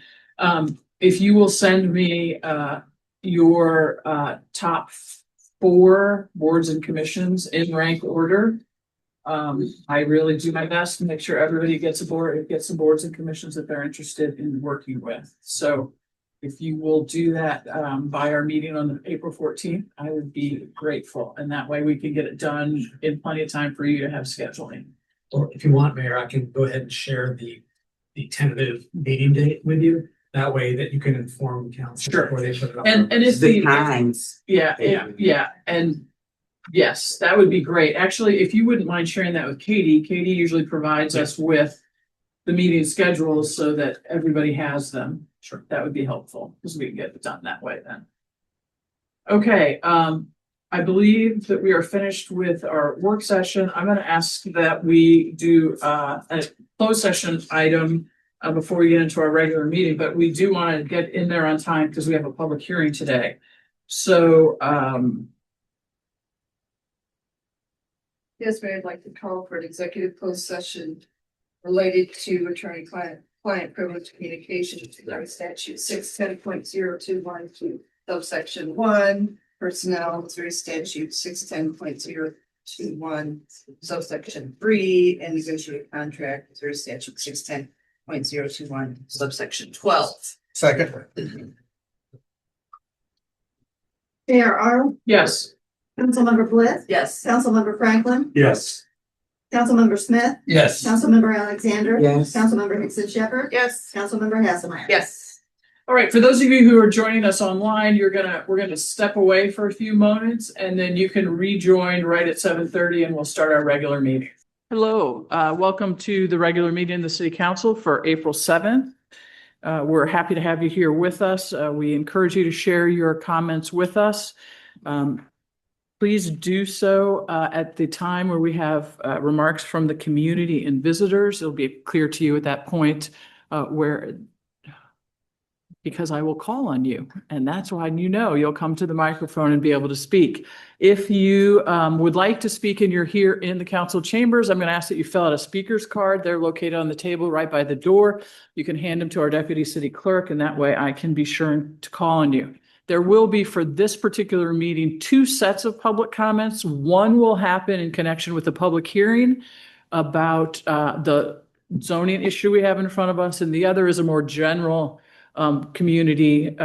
If you will send me, your, top 4 boards and commissions in rank order. I really do my best to make sure everybody gets the boards and commissions that they're interested in working with. So if you will do that, by our meeting on April 14th, I would be grateful. And that way we can get it done in plenty of time for you to have scheduling. Or if you want, Mayor, I can go ahead and share the tentative meeting date with you. That way that you can inform council Sure. before they put it up. And if The the, times. yeah, and yes, that would be great. Actually, if you wouldn't mind sharing that with Katie usually provides us with the meeting schedules so that everybody has them. Sure. That would be helpful because we can get it done that way then. Okay, I believe that we are finished with our work session. I'm gonna ask that we do a closed session item before we get into our regular meeting, but we do want to get in there on time because we have a public hearing today. So, Yes, Mayor, I'd like to call for an executive closed session related to attorney-client privilege communication to statute 610.021 subsection 1, personnel, Missouri statute 610.021 subsection 3, and negotiated contract, Missouri statute 610.021 subsection 12. Second. Mayor Arnold, yes. Councilmember Bliss, Yes. Councilmember Franklin, Yes. Councilmember Smith, Yes. Councilmember Alexander. Yes. Councilmember Hickson Shepherd. Yes. Councilmember Hasselmeyer. Yes. All right, for those of you who are joining us online, we're gonna step away for a few moments and then you can rejoin right at 7:30 and we'll start our regular meeting. Hello, welcome to the regular meeting of the City Council for April 7th. We're happy to have you here with us. We encourage you to share your comments with us. Please do so at the time where we have remarks from the community and visitors. It'll be clear to you at that point because I will call on you, and that's why you'll come to the microphone and be able to speak. If you would like to speak and you're here in the council chambers, I'm going to ask that you fill out a speaker's card. They're located on the table right by the door. You can hand them to our deputy city clerk, and that way I can be sure to call on you. There will be, for this particular meeting, 2 sets of public comments. One will happen in connection with the public hearing about the zoning issue we have in front of us, and the other is a more general community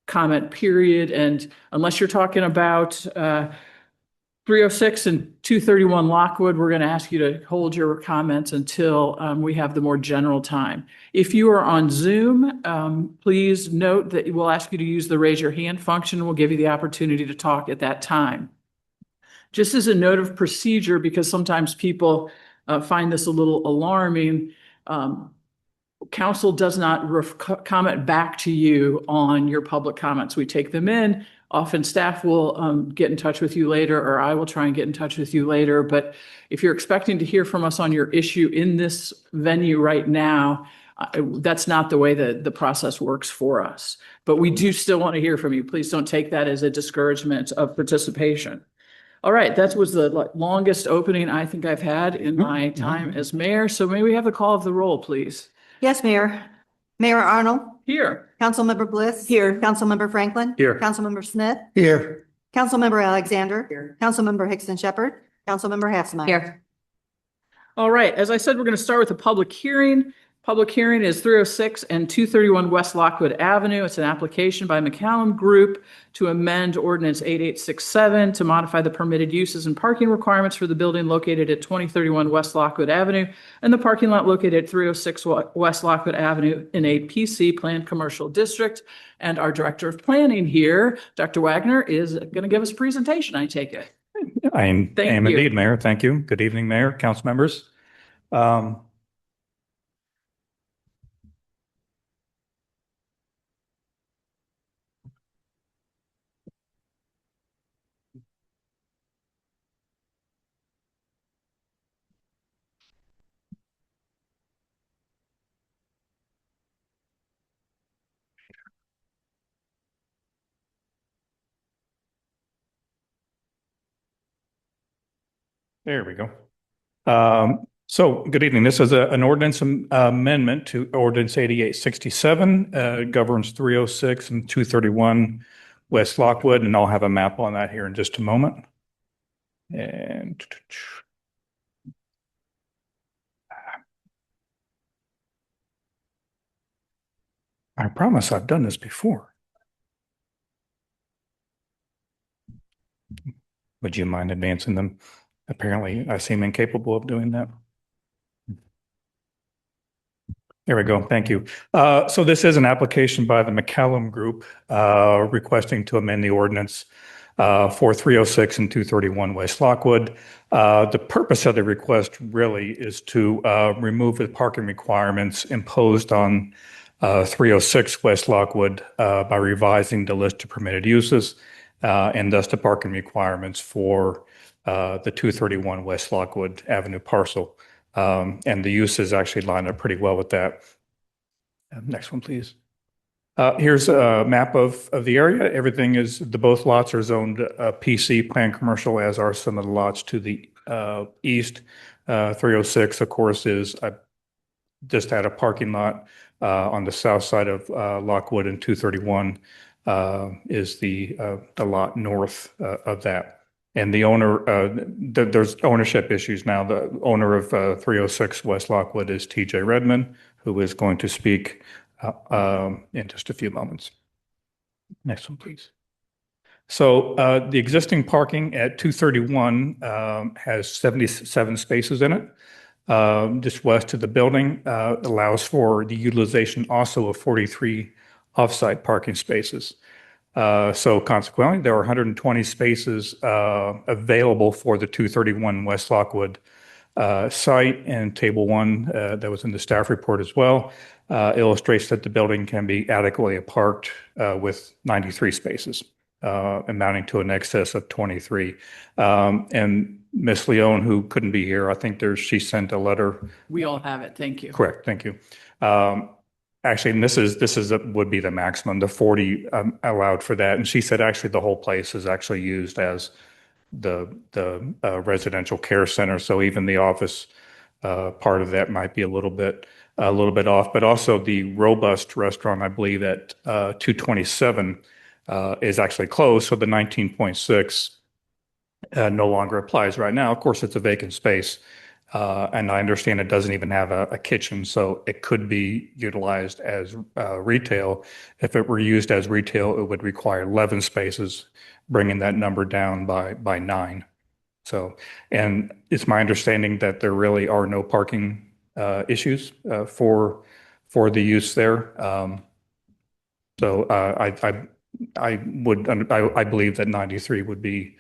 comment period. And unless you're talking about 306 and 231 Lockwood, we're going to ask you to hold your comments until we have the more general time. If you are on Zoom, please note that we'll ask you to use the raise your hand function. We'll give you the opportunity to talk at that time. Just as a note of procedure, because sometimes people find this a little alarming, council does not comment back to you on your public comments. We take them in. Often staff will get in touch with you later, or I will try and get in touch with you later. But if you're expecting to hear from us on your issue in this venue right now, that's not the way that the process works for us. But we do still want to hear from you. Please don't take that as a discouragement of participation. All right, that was the longest opening I think I've had in my time as mayor. So may we have the call of the roll, please? Yes, Mayor. Mayor Arnold, Here. Councilmember Bliss. Here. Councilmember Franklin. Here. Councilmember Smith. Here. Councilmember Alexander. Here. Councilmember Hickson Shepherd. Councilmember Hasselmeyer. Here. All right, as I said, we're going to start with a public hearing. Public hearing is 306 and 231 West Lockwood Avenue. It's an application by McCallum Group to amend ordinance 8867 to modify the permitted uses and parking requirements for the building located at 2031 West Lockwood Avenue and the parking lot located at 306 West Lockwood Avenue in a PC planned commercial district. And our Director of Planning here, Dr. Wagner, is going to give us a presentation, I take it. I am Thank you. indeed, Mayor. Thank you. Good evening, Mayor, council members. There we go. So good evening. This is an ordinance amendment to ordinance 8867, governs 306 and 231 West Lockwood, and I'll have a map on that here in just a moment. And I promise I've done this before. Would you mind advancing them? Apparently, I seem incapable of doing that. There we go. Thank you. So this is an application by the McCallum Group requesting to amend the ordinance for 306 and 231 West Lockwood. The purpose of the request really is to remove the parking requirements imposed on 306 West Lockwood by revising the list of permitted uses and thus the parking requirements for the 231 West Lockwood Avenue parcel. And the uses actually line up pretty well with that. Next one, please. Here's a map of the area. Everything is, both lots are zoned PC, planned commercial, as are some of the lots to the east. 306, of course, is just had a parking lot on the south side of Lockwood, and 231 is the lot north of that. And the owner, there's ownership issues now. The owner of 306 West Lockwood is TJ Redmond, who is going to speak in just a few moments. Next one, please. So the existing parking at 231 has 77 spaces in it. Just west of the building allows for the utilization also of 43 off-site parking spaces. So consequently, there are 120 spaces available for the 231 West Lockwood site, and table 1 that was in the staff report as well illustrates that the building can be adequately parked with 93 spaces, amounting to an excess of 23. And Miss Leone, who couldn't be here, I think she sent a letter. We all have it. Thank you. Correct. Thank you. Actually, and this would be the maximum, the 40 allowed for that. And she said actually the whole place is actually used as the residential care center. So even the office part of that might be a little bit off. But also the Robust restaurant, I believe at 227 is actually closed. So the 19.6 no longer applies right now. Of course, it's a vacant space. And I understand it doesn't even have a kitchen, so it could be utilized as retail. If it were used as retail, it would require 11 spaces, bringing that number down by 9. So, and it's my understanding that there really are no parking issues for the use there. So I believe that 93 would be.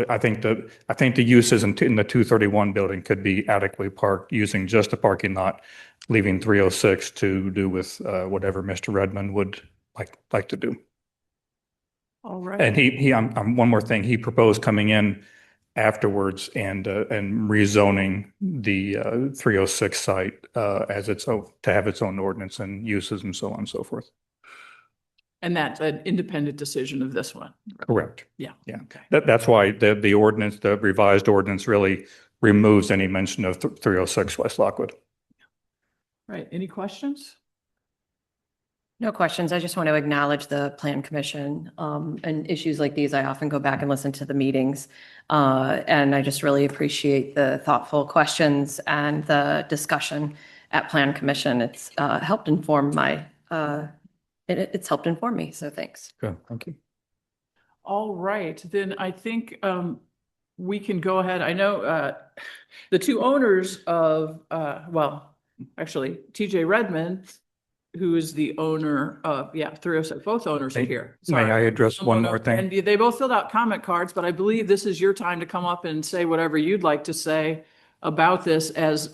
I think the uses in the 231 building could be adequately parked using just the parking lot, leaving 306 to do with whatever Mr. Redmond would like to do. All right. And one more thing, he proposed coming in afterwards and rezoning the 306 site as its own, to have its own ordinance and uses and so on and so forth. And that's an independent decision of this one. Correct. Yeah. Yeah. Okay. That's why the ordinance, the revised ordinance really removes any mention of 306 West Lockwood. Right. Any questions? No questions. I just want to acknowledge the Plan Commission. And issues like these, I often go back and listen to the meetings. And I just really appreciate the thoughtful questions and the discussion at Plan Commission. It's helped inform it's helped inform me. So thanks. Good, thank you. All right, then I think we can go ahead. I know the two owners of, well, actually, TJ Redmond, who is the owner of, 307, both owners are here. May I Sorry. address one more thing? And they both filled out comment cards, but I believe this is your time to come up and say whatever you'd like to say about this as.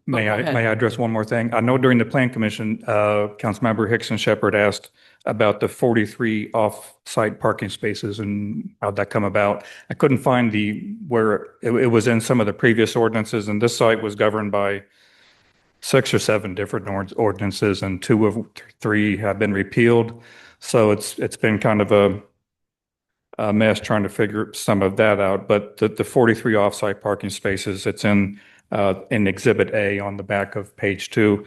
May I address one more thing? I know during the Plan Commission, Councilmember Hickson Shepherd asked about the 43 off-site parking spaces and how'd that come about. I couldn't find where it was in some of the previous ordinances, and this site was governed by 6 or 7 different ordinances, and 2 of 3 have been repealed. So it's been kind of a mess trying to figure some of that out. But the 43 off-site parking spaces, it's in Exhibit A on the back of page 2.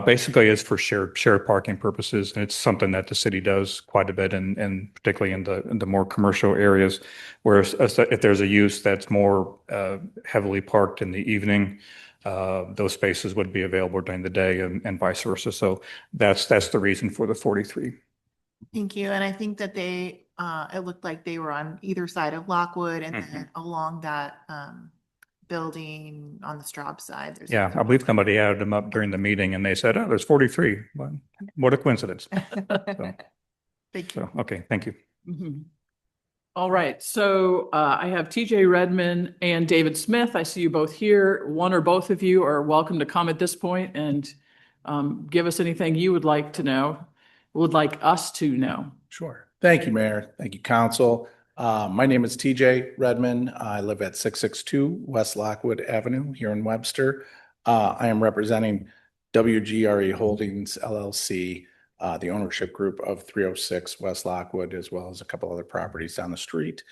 Basically, it's for shared parking purposes, and it's something that the city does quite a bit, and particularly in the more commercial areas. Whereas if there's a use that's more heavily parked in the evening, those spaces would be available during the day, and vice versa. So that's the reason for the 43. Thank you. And I think that it looked like they were on either side of Lockwood and then along that building on the Straub side. Yeah, I believe somebody added them up during the meeting and they said, oh, there's 43. Well, what a coincidence. Thank you. Okay, thank you. Mm-hmm. All right, so I have TJ Redmond and David Smith. I see you both here. One or both of you are welcome to come at this point and give us anything you would like to know, would like us to know. Sure. Thank you, Mayor. Thank you, Council. My name is TJ Redmond. I live at 662 West Lockwood Avenue here in Webster. I am representing WGRE Holdings LLC, the ownership group of 306 West Lockwood, as well as a couple other properties down the street.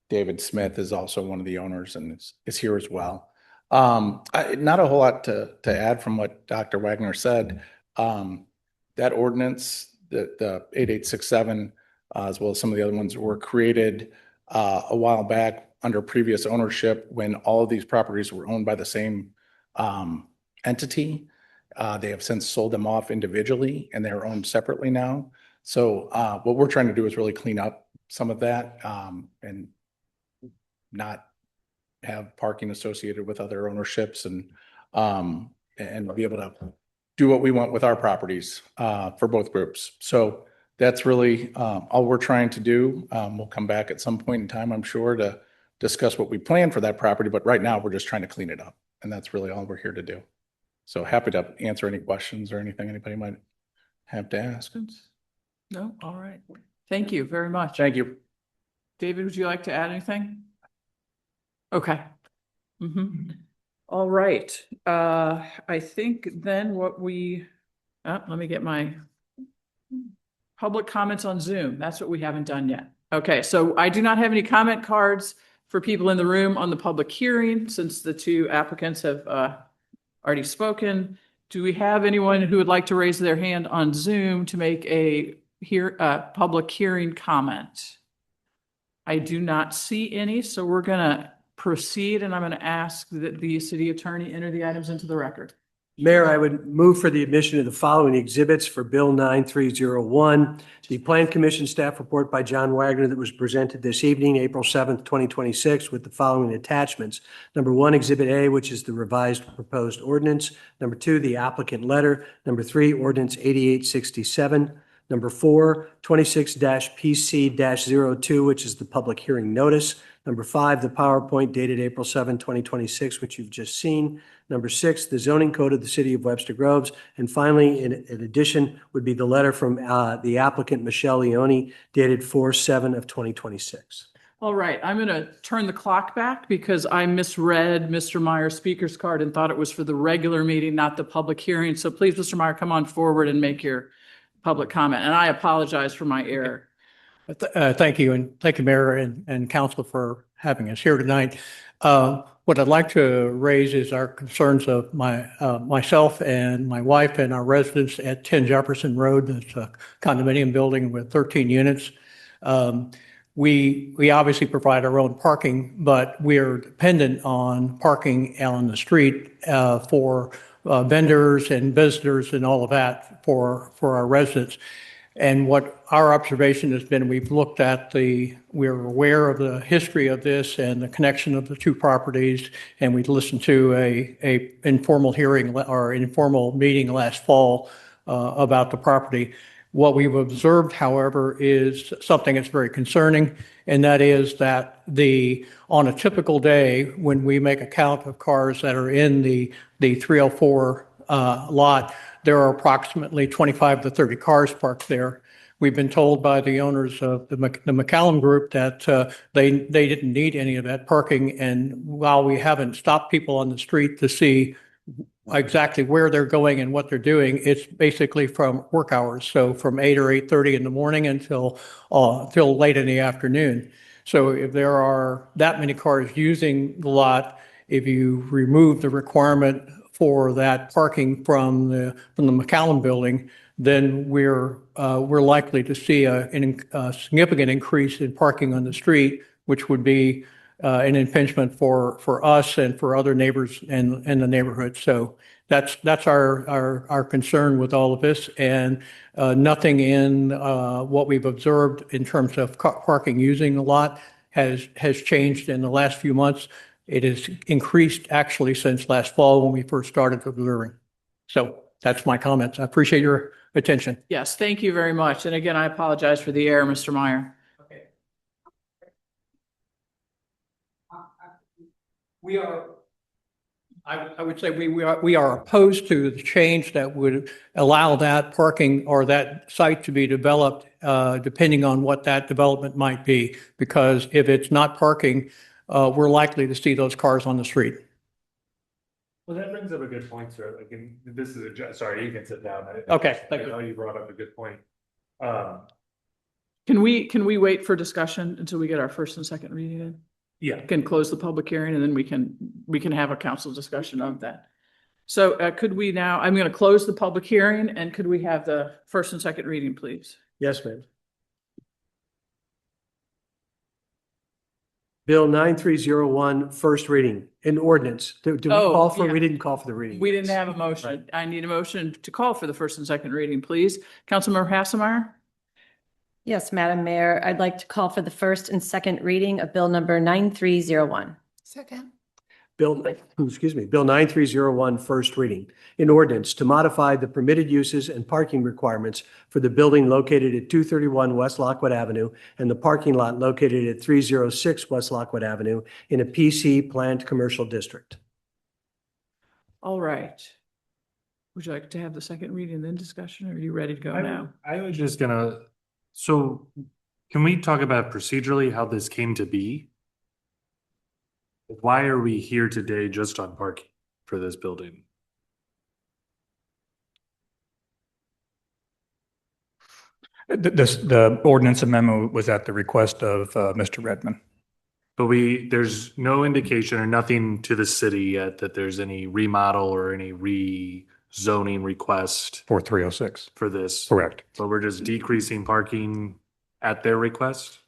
David Smith is also one of the owners and is here as well. Not a whole lot to add from what Dr. Wagner said. That ordinance, the 8867, as well as some of the other ones, were created a while back under previous ownership when all of these properties were owned by the same entity. They have since sold them off individually and they're owned separately now. So what we're trying to do is really clean up some of that and not have parking associated with other ownerships and be able to do what we want with our properties for both groups. So that's really all we're trying to do. We'll come back at some point in time, I'm sure, to discuss what we plan for that property. But right now, we're just trying to clean it up. And that's really all we're here to do. So happy to answer any questions or anything anybody might have to ask. No? All right. Thank you very much. Thank you. David, would you like to add anything? Okay. All right. I think then what let me get my public comments on Zoom. That's what we haven't done yet. Okay, so I do not have any comment cards for people in the room on the public hearing since the 2 applicants have already spoken. Do we have anyone who would like to raise their hand on Zoom to make a public hearing comment? I do not see any, so we're gonna proceed and I'm gonna ask that the city attorney enter the items into the record. Mayor, I would move for the admission of the following exhibits for Bill 9301. The Plan Commission staff report by John Wagner that was presented this evening, April 7th, 2026, with the following attachments. Number 1, Exhibit A, which is the revised proposed ordinance. Number 2, the applicant letter. Number 3, Ordinance 8867. Number 4, 26-PC-02, which is the public hearing notice. Number 5, the PowerPoint dated April 7, 2026, which you've just seen. Number 6, the zoning code of the city of Webster Groves. And finally, in addition, would be the letter from the applicant, Michelle Leone, dated 4/7 of 2026. All right, I'm going to turn the clock back because I misread Mr. Meyer's speaker's card and thought it was for the regular meeting, not the public hearing. So please, Mr. Meyer, come on forward and make your public comment. And I apologize for my error. Thank you. And thank you, Mayor and Council, for having us here tonight. what I'd like to raise is our concerns of myself and my wife and our residents at 10 Jefferson Road. It's a condominium building with 13 units. We obviously provide our own parking, but we are dependent on parking on the street for vendors and visitors and all of that for our residents. And what our observation has been, we've looked at we're aware of the history of this and the connection of the two properties, and we listened to a informal hearing or informal meeting last fall about the property. What we've observed, however, is something that's very concerning, and that is that on a typical day, when we make a count of cars that are in the 304 lot, there are approximately 25 to 30 cars parked there. We've been told by the owners of the McCallum Group that they didn't need any of that parking. And while we haven't stopped people on the street to see exactly where they're going and what they're doing, it's basically from work hours. So from 8 or 8:30 in the morning until late in the afternoon. So if there are that many cars using the lot, if you remove the requirement for that parking from the McCallum building, then we're likely to see a significant increase in parking on the street, which would be an impingement for us and for other neighbors in the neighborhood. So that's our concern with all of this, and nothing in what we've observed in terms of parking using the lot has changed in the last few months. It has increased actually since last fall when we first started observing. So that's my comments. I appreciate your attention. Yes, thank you very much. And again, I apologize for the error, Mr. Meyer. Okay. We are, I would say we are opposed to the change that would allow that parking or that site to be developed, depending on what that development might be. Because if it's not parking, we're likely to see those cars on the street. Well, that brings up a good point, sir. Like, this is sorry, you can sit down. Okay, thank you. I know you brought up a good point. Can we wait for discussion until we get our first and second reading in? Yeah. Can close the public hearing and then we can have a council discussion of that. So could we now, I'm going to close the public hearing, and could we have the first and second reading, please? Yes, ma'am. Bill 9301, first reading, an ordinance. We call for? Yeah. We didn't call for the reading. We didn't have a motion. Right. I need a motion to call for the first and second reading, please. Councilmember Hasselmeyer? Yes, Madam Mayor, I'd like to call for the first and second reading of Bill number 9301. Second. Bill 9301, first reading. An ordinance to modify the permitted uses and parking requirements for the building located at 231 West Lockwood Avenue and the parking lot located at 306 West Lockwood Avenue in a PC planned commercial district. All right. Would you like to have the second reading and then discussion, or are you ready to go now? I was just gonna, so can we talk about procedurally how this came to be? Why are we here today just on parking for this building? The ordinance amendment was at the request of Mr. Redmond. But there's no indication or nothing to the city yet that there's any remodel or any rezoning request For 306. for this. Correct. But we're just decreasing parking at their request?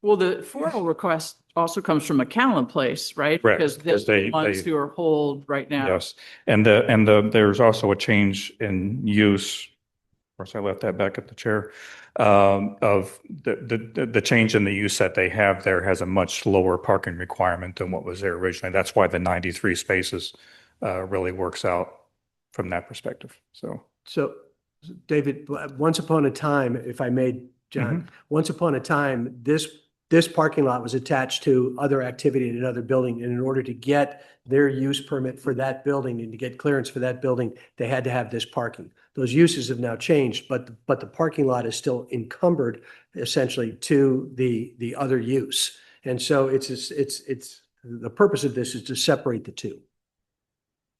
Well, the formal request also comes from McCallum Place, right? Correct, Because because they're the ones who are hold right now. Yes. And there's also a change in use. Of course, I left that back at the chair. Of the change in the use that they have there has a much lower parking requirement than what was there originally. That's why the 93 spaces really works out from that perspective. So, David, once upon a time, if I may, John, once upon a time, this parking lot was attached to other activity in another building. And in order to get their use permit for that building and to get clearance for that building, they had to have this parking. Those uses have now changed, but the parking lot is still encumbered essentially to the other use. And so it's the purpose of this is to separate the two.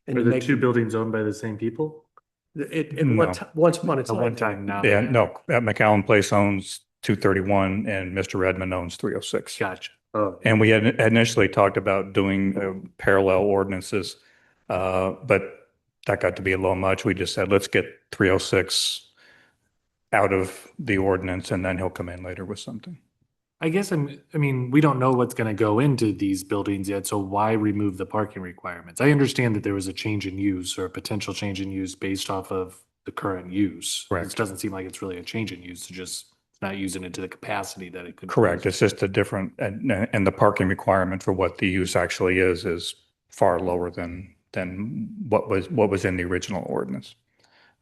Are the two buildings owned by the same people? No. Once upon a time. At one time now. Yeah, no, McCallum Place owns 231 and Mr. Redmond owns 306. Gotcha. Oh, And we had initially talked about doing parallel ordinances, but that got to be a little much. We just said, let's get 306 out of the ordinance and then he'll come in later with something. I guess I mean, we don't know what's gonna go into these buildings yet, so why remove the parking requirements? I understand that there was a change in use or a potential change in use based off of the current use. Correct. It doesn't seem like it's really a change in use, to just not using it to the capacity that it could. be Correct. used. It's just a different, and the parking requirement for what the use actually is far lower than what was in the original ordinance.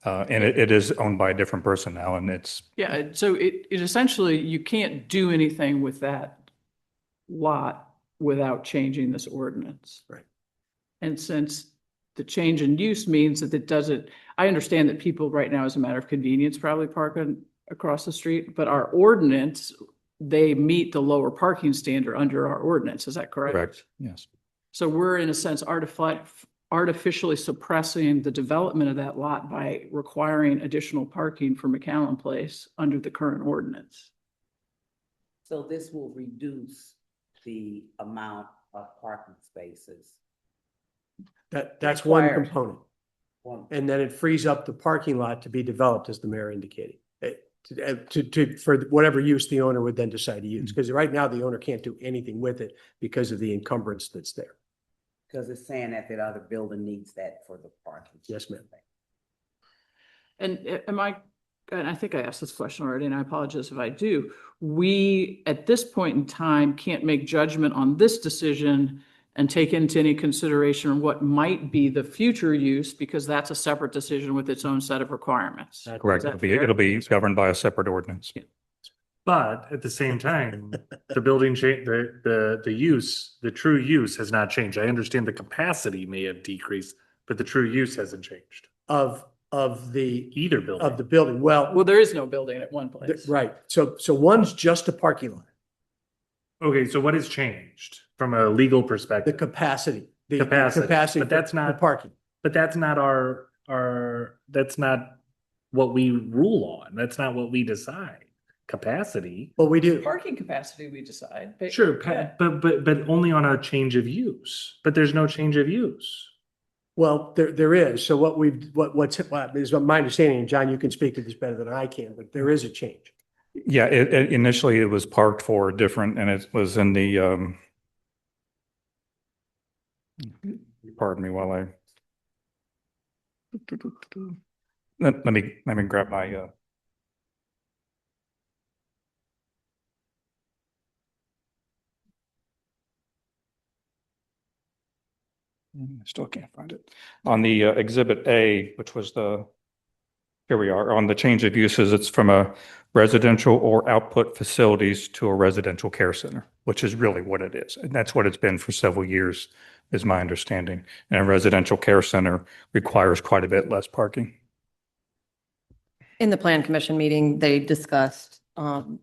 And it is owned by a different person now, and it's, Yeah, so it essentially, you can't do anything with that lot without changing this ordinance. Right. And since the change in use means that it doesn't, I understand that people right now, as a matter of convenience, probably park across the street, but our ordinance, they meet the lower parking standard under our ordinance. Is that correct? correct, yes. So we're in a sense artificially suppressing the development of that lot by requiring additional parking for McCallum Place under the current ordinance. So this will reduce the amount of parking spaces. That's one Required. component. And then it frees up the parking lot to be developed, as the mayor indicated. For whatever use the owner would then decide to use, because right now the owner can't do anything with it because of the encumbrance that's there. Because it's saying that that other building needs that for the parking. Yes, ma'am. And and I think I asked this question already, and I apologize if I do. We, at this point in time, can't make judgment on this decision and take into any consideration what might be the future use, because that's a separate decision with its own set of requirements. Correct. Is that It'll fair? be governed by a separate ordinance. But at the same time, the building change, the use, the true use has not changed. I understand the capacity may have decreased, but the true use hasn't changed. Of Either building. the building. Well, there is no building at one place. Right. So one's just a parking lot, Okay, so what has changed from a legal the perspective? capacity. The Capacity, but that's for not- parking. But that's not that's not what we rule on. That's not what we decide. Capacity. Well, we do. Parking capacity, we decide. But- Sure, yeah. but only on a change of use. But there's no change of use. Well, there is. So what's is my understanding, and John, you can speak to this better than I can, but there is a change. Yeah, initially it was parked for different, and it was in the, pardon me while I, let me grab my, I still can't find it. On the Exhibit A, which was here we are, on the change of uses, it's from a residential or output facilities to a residential care center, which is really what it is. And that's what it's been for several years, is my understanding. And a residential care center requires quite a bit less parking. In the plan commission meeting, they discussed, and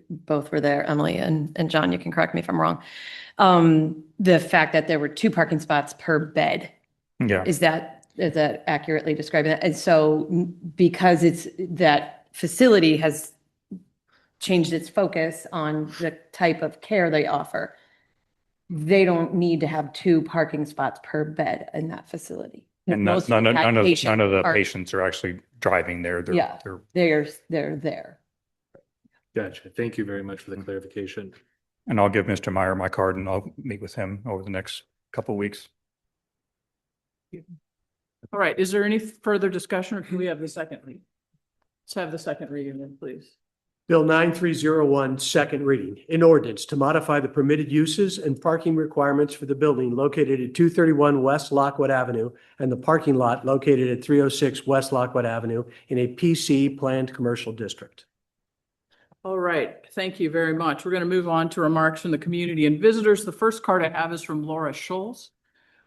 both were there, Emily and John, you can correct me if I'm wrong. The fact that there were 2 parking spots per bed. Yeah. Is that accurately describing that? And so because that facility has changed its focus on the type of care they offer, they don't need to have 2 parking spots per bed in that facility. And Most none of the are- patients are actually driving there. Yeah. They're, They're there. Gotcha. Thank you very much for the clarification. and I'll give Mr. Meyer my card and I'll meet with him over the next couple of weeks. All right, is there any further discussion, or can we have the second reading? Let's have the second reading then, please. Bill 9301, second reading. An ordinance to modify the permitted uses and parking requirements for the building located at 231 West Lockwood Avenue and the parking lot located at 306 West Lockwood Avenue in a PC planned commercial district. All right, thank you very much. We're going to move on to remarks from the community and visitors. The first card I have is from Laura Schultz.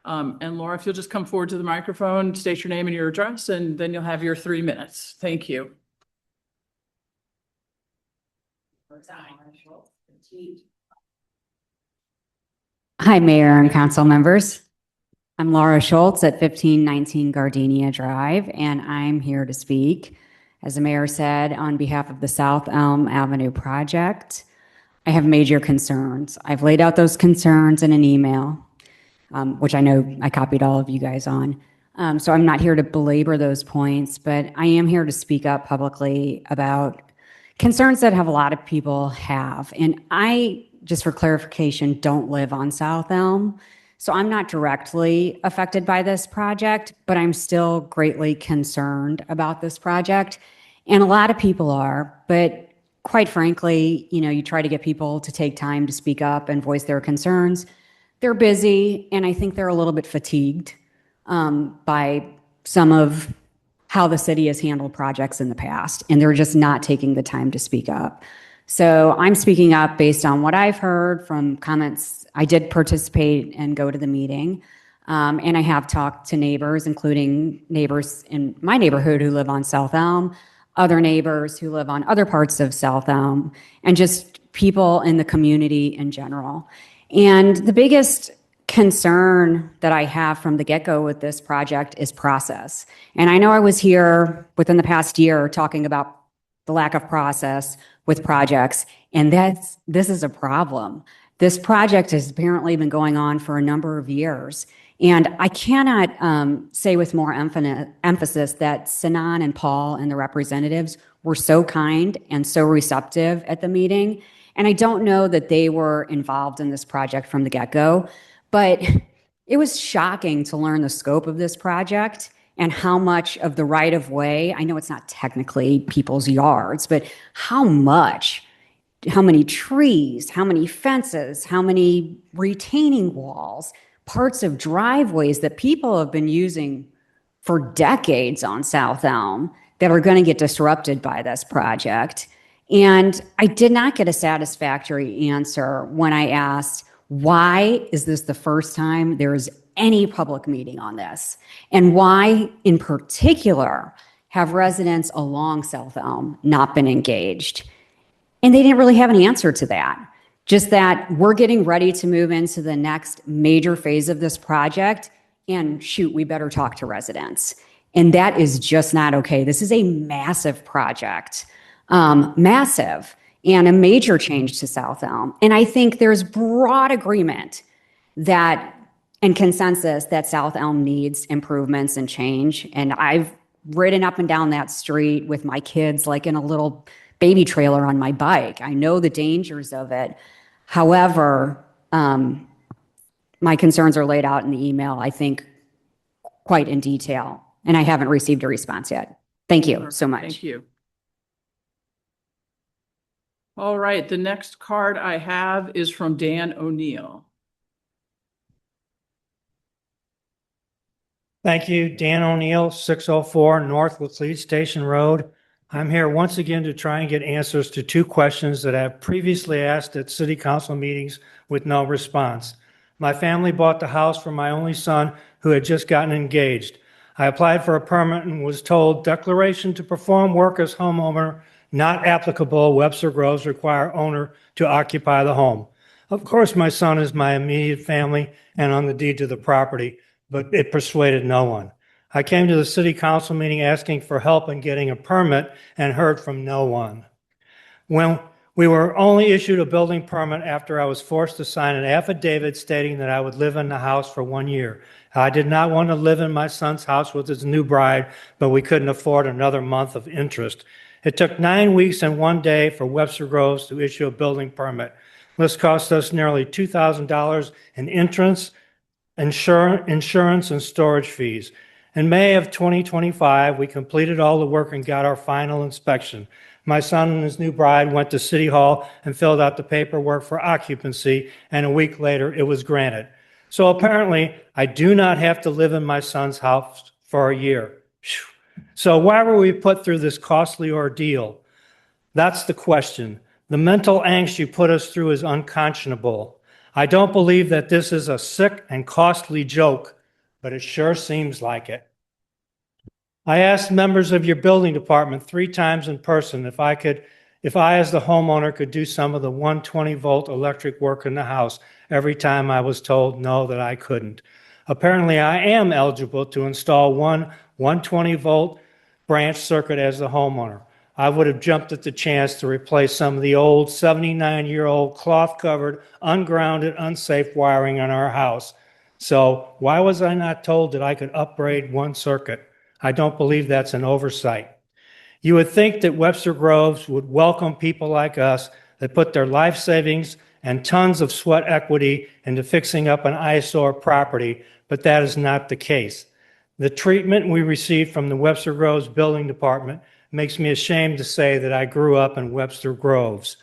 And Laura, if you'll just come forward to the microphone, state your name and your address, and then you'll have your 3 minutes. Thank you. Hi, Mayor and council members. I'm Laura Schultz at 1519 Gardenia Drive, and I'm here to speak, as the mayor said, on behalf of the South Elm Avenue project. I have major concerns. I've laid out those concerns in an email, which I know I copied all of you guys on. So I'm not here to belabor those points, but I am here to speak up publicly about concerns that have a lot of people have. And I, just for clarification, don't live on South Elm. So I'm not directly affected by this project, but I'm still greatly concerned about this project. And a lot of people are, but quite frankly, you try to get people to take time to speak up and voice their concerns. They're busy, and I think they're a little bit fatigued by some of how the city has handled projects in the past, and they're just not taking the time to speak up. So I'm speaking up based on what I've heard from comments. I did participate and go to the meeting, and I have talked to neighbors, including neighbors in my neighborhood who live on South Elm, other neighbors who live on other parts of South Elm, and just people in the community in general. And the biggest concern that I have from the get-go with this project is process. And I know I was here within the past year talking about the lack of process with projects, and this is a problem. This project has apparently been going on for a number of years. And I cannot say with more emphasis that Sinan and Paul and the representatives were so kind and so receptive at the meeting. And I don't know that they were involved in this project from the get-go, but it was shocking to learn the scope of this project and how much of the right-of-way, I know it's not technically people's yards, but how many trees, how many fences, how many retaining walls, parts of driveways that people have been using for decades on South Elm that are going to get disrupted by this project. And I did not get a satisfactory answer when I asked, why is this the first time there's any public meeting on this? And why, in particular, have residents along South Elm not been engaged? And they didn't really have an answer to that. Just that we're getting ready to move into the next major phase of this project, and shoot, we better talk to residents. And that is just not okay. This is a massive project, massive, and a major change to South Elm. And I think there's broad agreement that and consensus that South Elm needs improvements and change. And I've ridden up and down that street with my kids, like in a little baby trailer on my bike. I know the dangers of it. However, my concerns are laid out in the email, I think, quite in detail, and I haven't received a response yet. Thank you so much. Thank you. All right, the next card I have is from Dan O'Neill. Thank you, Dan O'Neill, 604 North Laclede Station Road. I'm here once again to try and get answers to two questions that I have previously asked at city council meetings with no response. My family bought the house for my only son who had just gotten engaged. I applied for a permit and was told declaration to perform work as homeowner not applicable. Webster Groves require owner to occupy the home. Of course, my son is my immediate family and on the deed to the property, but it persuaded no one. I came to the city council meeting asking for help in getting a permit and heard from no one. When we were only issued a building permit after I was forced to sign an affidavit stating that I would live in the house for 1 year. I did not want to live in my son's house with his new bride, but we couldn't afford another month of interest. It took 9 weeks and 1 day for Webster Groves to issue a building permit. This cost us nearly $2,000 in entrance, insurance, and storage fees. In May of 2025, we completed all the work and got our final inspection. My son and his new bride went to City Hall and filled out the paperwork for occupancy, and a week later it was granted. So apparently, I do not have to live in my son's house for a year. So why were we put through this costly ordeal? That's the question. The mental angst you put us through is unconscionable. I don't believe that this is a sick and costly joke, but it sure seems like it. I asked members of your building department 3 times in person if I as the homeowner could do some of the 120-volt electric work in the house. Every time I was told no, that I couldn't. Apparently, I am eligible to install one 120-volt branch circuit as the homeowner. I would have jumped at the chance to replace some of the old 79-year-old cloth-covered, ungrounded, unsafe wiring on our house. So why was I not told that I could upgrade one circuit? I don't believe that's an oversight. You would think that Webster Groves would welcome people like us that put their life savings and tons of sweat equity into fixing up an eyesore property, but that is not the case. The treatment we received from the Webster Groves Building Department makes me ashamed to say that I grew up in Webster Groves.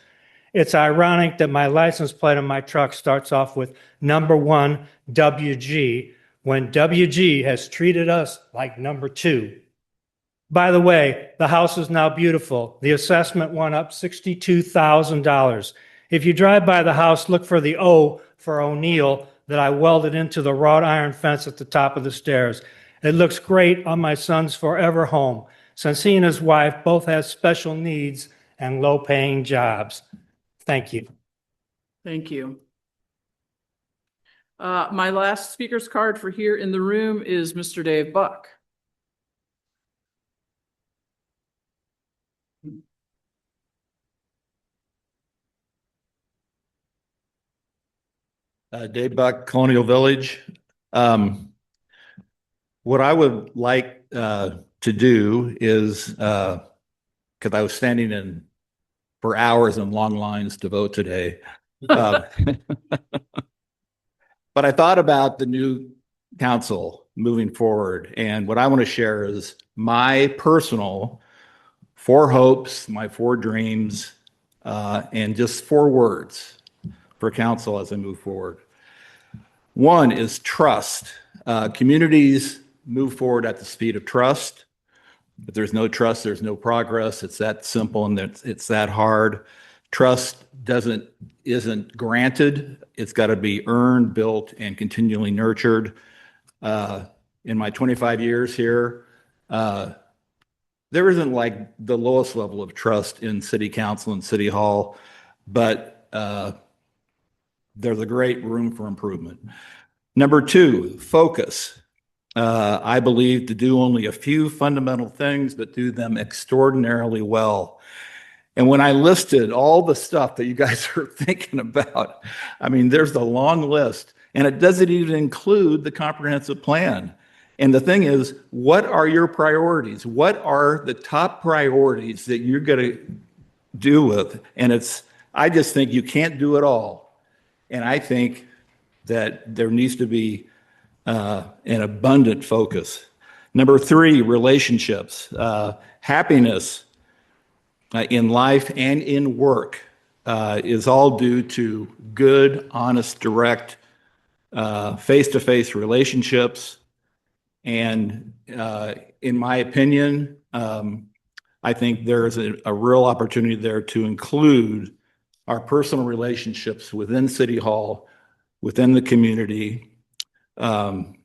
It's ironic that my license plate on my truck starts off with number 1 WG when WG has treated us like number 2. By the way, the house is now beautiful. The assessment went up $62,000. If you drive by the house, look for the O for O'Neill that I welded into the wrought iron fence at the top of the stairs. It looks great on my son's forever home, since he and his wife both have special needs and low-paying jobs. Thank you. Thank you. My last speaker's card for here in the room is Mr. Dave Buck. Dave Buck, Colonial Village. What I would like to do is, because I was standing in for hours in long lines to vote today. But I thought about the new council moving forward. And what I want to share is my personal 4 hopes, my 4 dreams, and just 4 words for council as I move forward. One is trust. Communities move forward at the speed of trust. If there's no trust, there's no progress. It's that simple and it's that hard. Trust isn't granted. It's got to be earned, built, and continually nurtured. In my 25 years here, there isn't like the lowest level of trust in city council and city hall, but there's a great room for improvement. Number 2, focus. I believe to do only a few fundamental things, but do them extraordinarily well. And when I listed all the stuff that you guys are thinking about, I mean, there's a long list, and it doesn't even include the comprehensive plan. And the thing is, what are your priorities? What are the top priorities that you're going to do with? And I just think you can't do it all. And I think that there needs to be an abundant focus. Number 3, relationships. Happiness in life and in work is all due to good, honest, direct, face-to-face relationships. And in my opinion, I think there is a real opportunity there to include our personal relationships within City Hall, within the community. And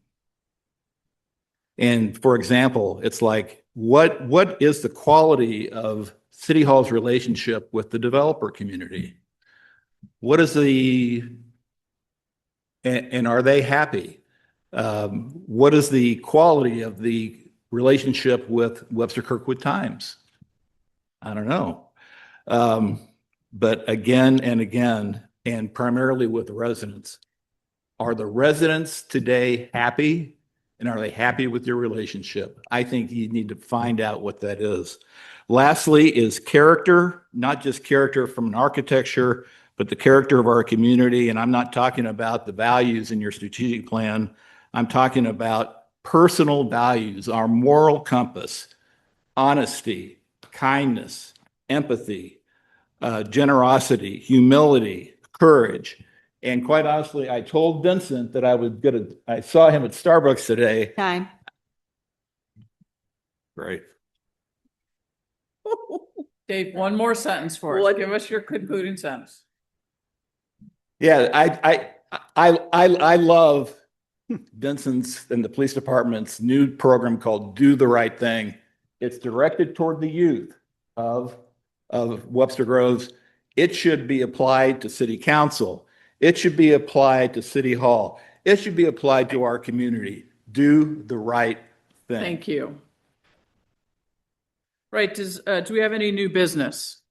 for example, it's like, what is the quality of City Hall's relationship with the developer community? What is and are they happy? What is the quality of the relationship with Webster Kirkwood Times? I don't know. But again and again, and primarily with residents, are the residents today happy? And are they happy with your relationship? I think you need to find out what that is. Lastly is character, not just character from an architecture, but the character of our community. And I'm not talking about the values in your strategic plan. I'm talking about personal values, our moral compass, honesty, kindness, empathy, generosity, humility, courage. And quite honestly, I told Vincent that I saw him at Starbucks today. Time. Great. Dave, one more sentence for us. Give us your concluding sentence. Yeah, I love Vincent's and the police department's new program called Do the Right Thing. It's directed toward the youth of Webster Groves. It should be applied to city council. It should be applied to city hall. It should be applied to our community. Do the right thing. Thank you. Right, do we have any new business?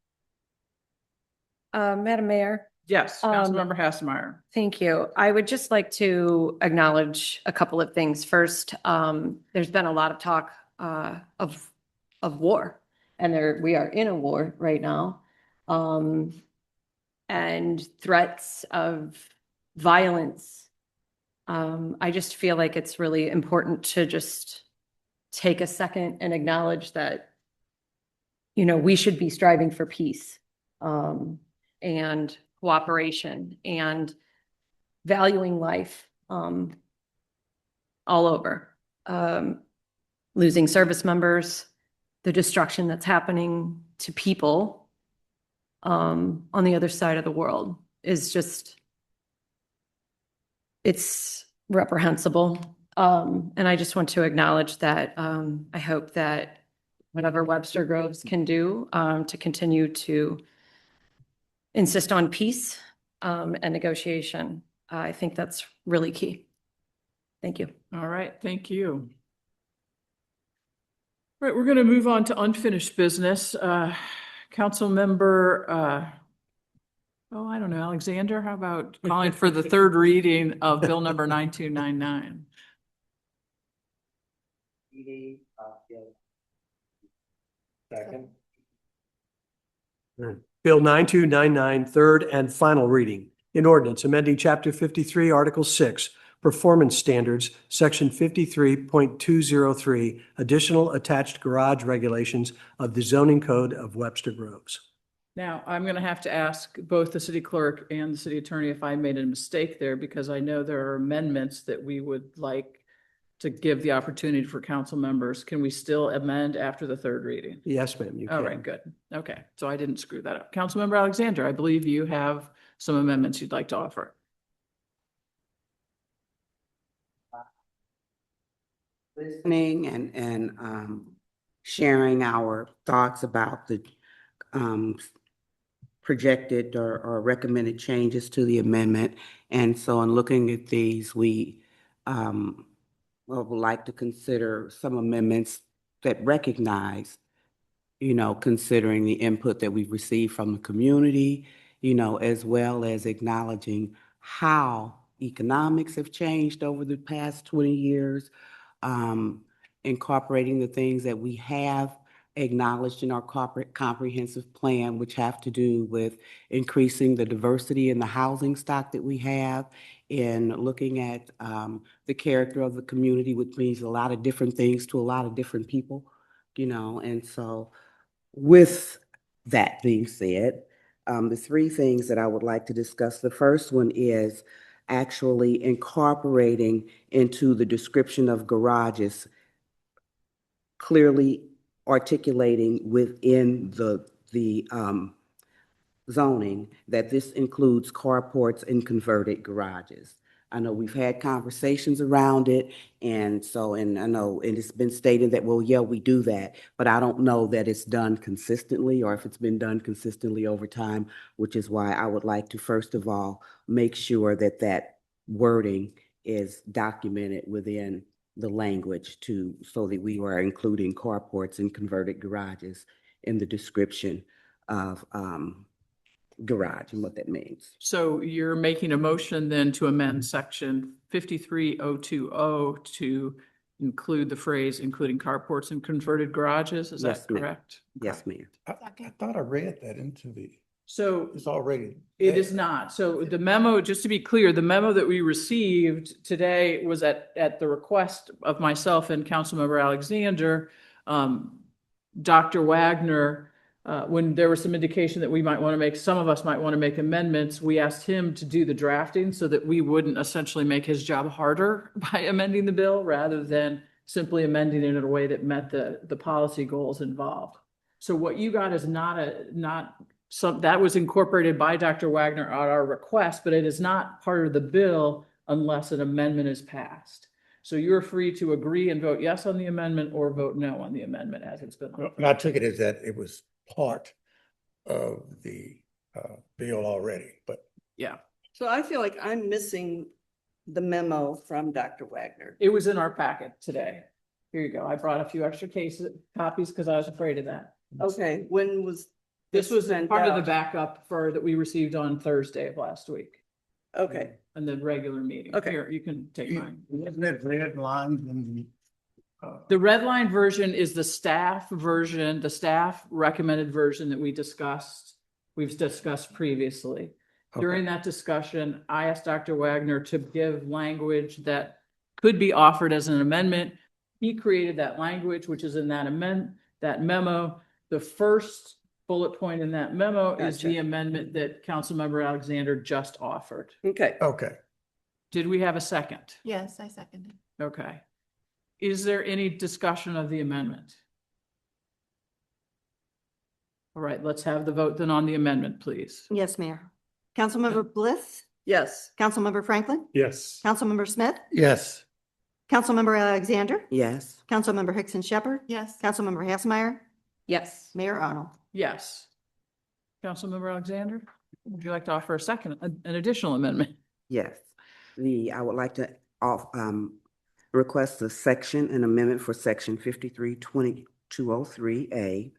Madam Mayor, Yes, Um, Councilmember Hassemeyer. thank you. I would just like to acknowledge a couple of things. First, there's been a lot of talk of war, and we are in a war right now. And threats of violence. I just feel like it's really important to just take a second and acknowledge that, we should be striving for peace, and cooperation and valuing life, all over. Losing service members, the destruction that's happening to people, on the other side of the world is just, it's reprehensible. And I just want to acknowledge that, I hope that whatever Webster Groves can do, to continue to insist on peace, and negotiation. I think that's really key. Thank you. All right, thank you. All right, we're going to move on to unfinished business. Council member, I don't know, Alexander, how about calling for the third reading of bill number 9299? Second. Bill 9299, third and final reading. An ordinance amending Chapter 53, Article 6, Performance Standards, Section 53.203, Additional Attached Garage Regulations of the Zoning Code of Webster Groves. Now, I'm going to have to ask both the city clerk and the city attorney if I made a mistake there, because I know there are amendments that we would like to give the opportunity for council members. Can we still amend after the third reading? Yes, ma'am, you can. All right, good. Okay, so I didn't screw that up. Councilmember Alexander, I believe you have some amendments you'd like to offer. Listening and sharing our thoughts about the projected or recommended changes to the amendment. And so in looking at these, we would like to consider some amendments that recognize, considering the input that we've received from the community, as well as acknowledging how economics have changed over the past 20 years, incorporating the things that we have acknowledged in our corporate comprehensive plan, which have to do with increasing the diversity in the housing stock that we have, in looking at the character of the community, which means a lot of different things to a lot of different people, and so with that being said, the three things that I would like to discuss, the first one is actually incorporating into the description of garages, clearly articulating within the zoning that this includes carports and converted garages. I know we've had conversations around it, and I know it's been stated that, well, yeah, we do that, but I don't know that it's done consistently or if it's been done consistently over time, which is why I would like to, first of all, make sure that that wording is documented within the language so that we are including carports and converted garages in the description of garage and what that means. So you're making a motion then to amend section 53020 to include the phrase including carports and converted garages, is Yes, that ma'am. correct? Yes, ma'am. I thought I read that into So it's already. it is not. So the memo, just to be clear, the memo that we received today was at the request of myself and Councilmember Alexander. Dr. Wagner, when there was some indication that some of us might want to make amendments, we asked him to do the drafting so that we wouldn't essentially make his job harder by amending the bill rather than simply amending it in a way that met the policy goals involved. So what you got is that was incorporated by Dr. Wagner at our request, but it is not part of the bill unless an amendment is passed. So you're free to agree and vote yes on the amendment or vote no on the amendment as it's been. And I took it as that it was part of the bill already, but. Yeah, So I feel like I'm missing the memo from Dr. Wagner. it was in our packet today. Here you go. I brought a few extra copies because I was afraid of that. Okay, when was? This was sent part of the out? backup that we received on Thursday of last week Okay, and the regular meeting. Okay. Here, you can take mine. Isn't it red lines and? The red line version is the staff version, the staff recommended version that we've discussed previously. During that discussion, I asked Dr. Wagner to give language that could be offered as an amendment. He created that language, which is in that memo. The first bullet point in that memo is Gotcha. the amendment that Councilmember Alexander just offered. okay. Okay. Did we have a second? Yes, I seconded. Okay. Is there any discussion of the amendment? All right, let's have the vote then on the amendment, please. Yes, Mayor. Councilmember Bliss, Yes. Councilmember Franklin, Yes. Councilmember Smith, Yes. Councilmember Alexander, Yes. Councilmember Hickson Shepherd, Yes. Councilmember Hassmeyer, Yes. Mayor Arnold. Yes. Councilmember Alexander, would you like to offer an additional amendment? Yes. I would like to request an amendment for section 532203A.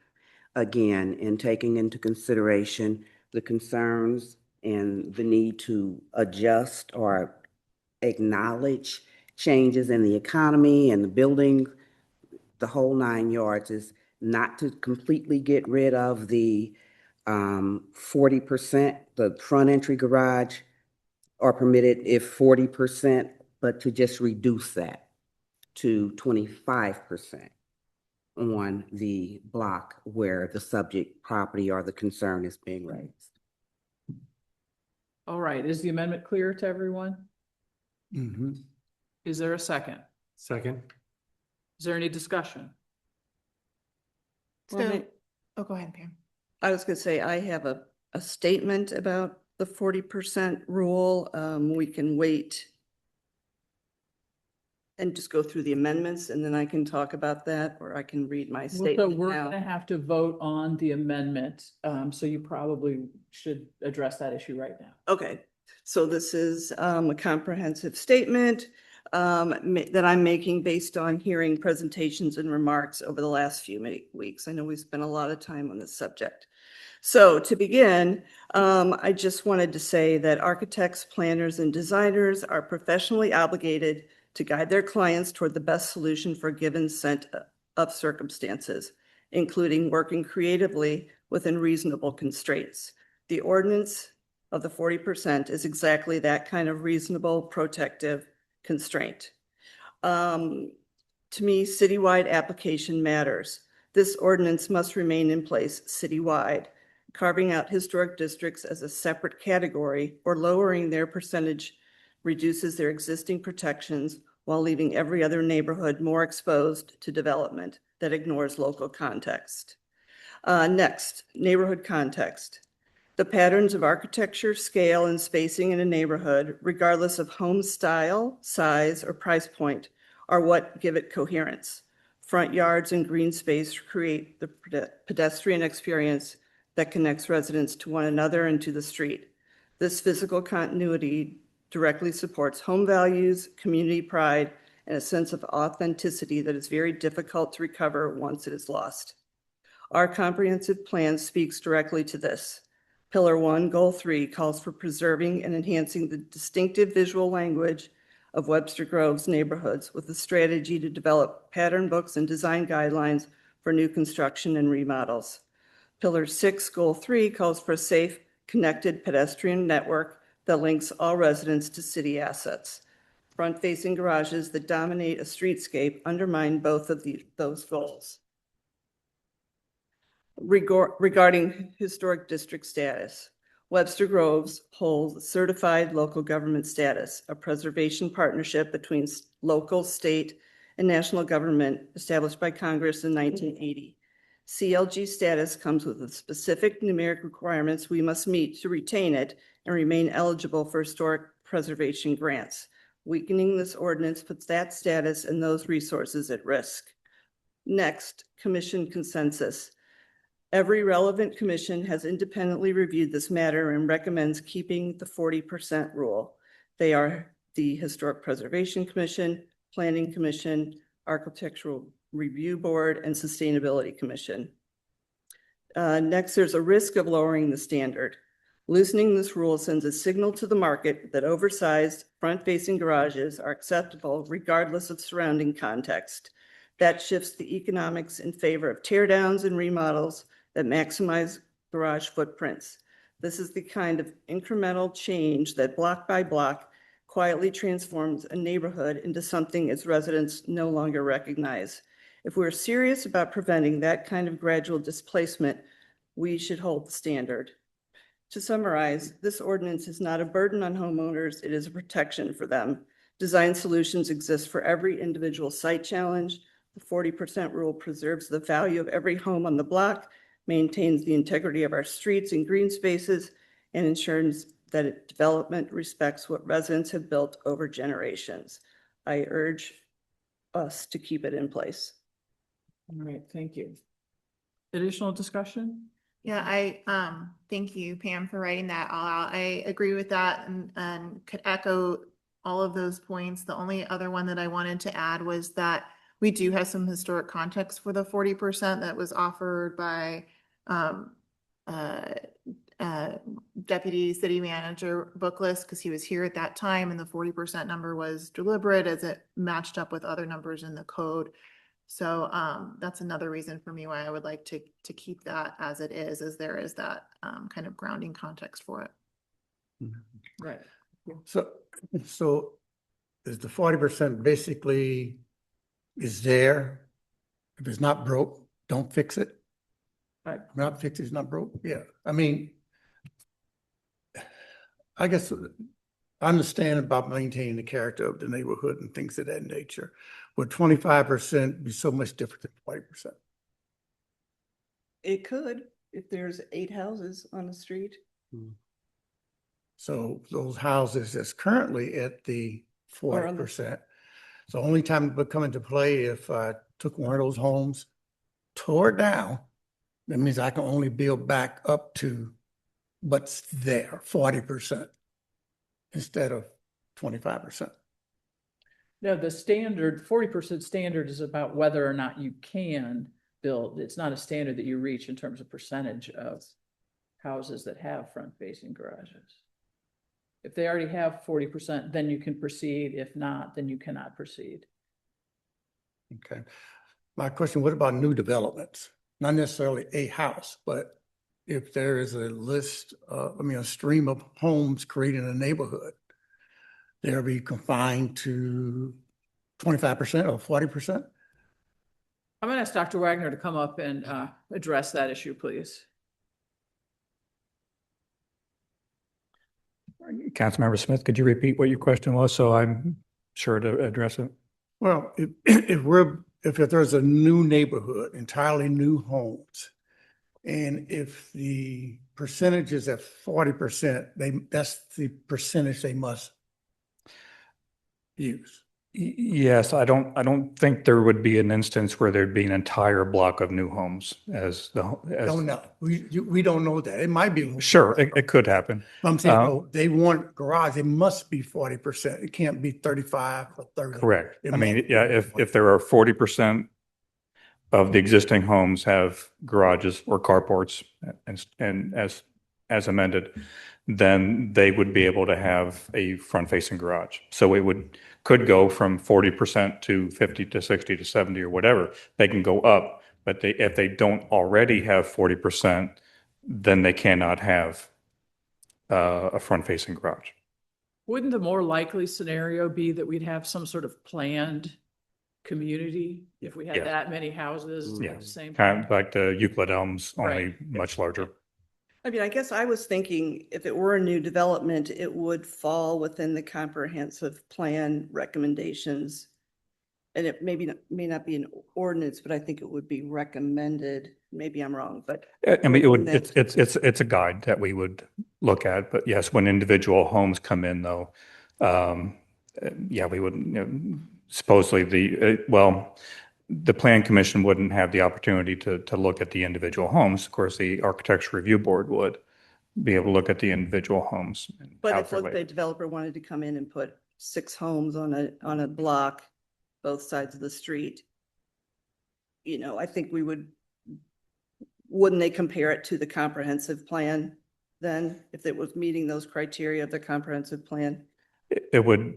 Again, in taking into consideration the concerns and the need to adjust or acknowledge changes in the economy and the building, the whole 9 yards, is not to completely get rid of the 40%, the front entry garage are permitted if 40%, but to just reduce that to 25% on the block where the subject property or the concern is being raised. All right, is the amendment clear to everyone? Mm-hmm. Is there a second? Second. Is there any discussion? So, oh, go ahead, Pam. I was gonna say, I have a statement about the 40% rule. We can wait and just go through the amendments and then I can talk about that, or I can read my So statement we're now. gonna have to vote on the amendment, so you probably should address that issue right now. Okay, so this is a comprehensive statement that I'm making based on hearing presentations and remarks over the last few weeks. I know we spent a lot of time on this subject. So to begin, I just wanted to say that architects, planners, and designers are professionally obligated to guide their clients toward the best solution for a given set of circumstances, including working creatively within reasonable constraints. The ordinance of the 40% is exactly that kind of reasonable protective constraint. To me, citywide application matters. This ordinance must remain in place citywide. Carving out historic districts as a separate category or lowering their percentage reduces their existing protections while leaving every other neighborhood more exposed to development that ignores local context. Next, neighborhood context. The patterns of architecture, scale, and spacing in a neighborhood, regardless of home style, size, or price point, are what give it coherence. Front yards and green space create the pedestrian experience that connects residents to one another and to the street. This physical continuity directly supports home values, community pride, and a sense of authenticity that is very difficult to recover once it is lost. Our comprehensive plan speaks directly to this. Pillar 1, Goal 3 calls for preserving and enhancing the distinctive visual language of Webster Grove's neighborhoods with a strategy to develop pattern books and design guidelines for new construction and remodels. Pillar 6, Goal 3 calls for a safe, connected pedestrian network that links all residents to city assets. Front-facing garages that dominate a streetscape undermine both of those goals. Regarding historic district status, Webster Groves holds certified local government status, a preservation partnership between local, state, and national government established by Congress in 1980. CLG status comes with the specific numeric requirements we must meet to retain it and remain eligible for historic preservation grants. Weakening this ordinance puts that status and those resources at risk. Next, commission consensus. Every relevant commission has independently reviewed this matter and recommends keeping the 40% rule. They are the Historic Preservation Commission, Planning Commission, Architectural Review Board, and Sustainability Commission. Next, there's a risk of lowering the standard. Loosening this rule sends a signal to the market that oversized front-facing garages are acceptable regardless of surrounding context. That shifts the economics in favor of tear downs and remodels that maximize garage footprints. This is the kind of incremental change that block by block quietly transforms a neighborhood into something its residents no longer recognize. If we're serious about preventing that kind of gradual displacement, we should hold the standard. To summarize, this ordinance is not a burden on homeowners, it is a protection for them. Design solutions exist for every individual site challenge. The 40% rule preserves the value of every home on the block, maintains the integrity of our streets and green spaces, and ensures that development respects what residents have built over generations. I urge us to keep it in place. All right, thank you. Additional discussion? Yeah, I thank you, Pam, for writing that all out. I agree with that and could echo all of those points. The only other one that I wanted to add was that we do have some historic context for the 40% that was offered by Deputy City Manager Bookless, because he was here at that time, and the 40% number was deliberate as it matched up with other numbers in the code. So that's another reason for me why I would like to keep that as it is there is that kind of grounding context for it. Right. So is the 40% basically is there? If it's not broke, don't fix it. Right. Not fix it's not broke. Yeah. I mean, I guess I understand about maintaining the character of the neighborhood and things of that nature. Would 25% be so much different than 40%? It could, if there's 8 houses on the street. So those houses that's currently at the 40%. So only time it would come into play if I took one of those homes, tore it down, that means I can only build back up to what's there, 40% instead of 25%. No, the standard, 40% standard is about whether or not you can build. It's not a standard that you reach in terms of percentage of houses that have front-facing garages. If they already have 40%, then you can proceed. If not, then you cannot proceed. Okay. My question, what about new developments? Not necessarily a house, but if there is a list, a stream of homes created in a neighborhood, they'll be confined to 25% or 40%? I'm going to ask Dr. Wagner to come up and address that issue, please. Councilmember Smith, could you repeat what your question was so I'm sure to address it? Well, if there's a new neighborhood, entirely new homes, and if the percentage is at 40%, that's the percentage they must use. Yes, I don't think there would be an instance where there'd be an entire block of new homes Don't know. We don't know that. It might be. Sure, it could happen. I'm saying, they want garage, it must be 40%. It can't be 35 or 30. Correct. I mean, yeah, if there are 40% of the existing homes have garages or carports and as amended, then they would be able to have a front-facing garage. So it could go from 40% to 50 to 60 to 70 or whatever. They can go up, but if they don't already have 40%, then they cannot have a front-facing garage. Wouldn't the more likely scenario be that we'd have some sort of planned community if we had that many houses at the same time? Kind of like the Euclid Elms, only Right. much larger. I mean, I guess I was thinking if it were a new development, it would fall within the comprehensive plan recommendations. And it may not be an ordinance, but I think it would be recommended. Maybe I'm wrong, but. I mean, it's a guide that we would look at, but yes, when individual homes come in though, we would, supposedly the Plan Commission wouldn't have the opportunity to look at the individual homes. Of course, the Architecture Review Board would be able to look at the individual homes. But if the developer wanted to come in and put 6 homes on a block, both sides of the street. You know, I think wouldn't they compare it to the comprehensive plan then, if it was meeting those criteria of the comprehensive plan? It would,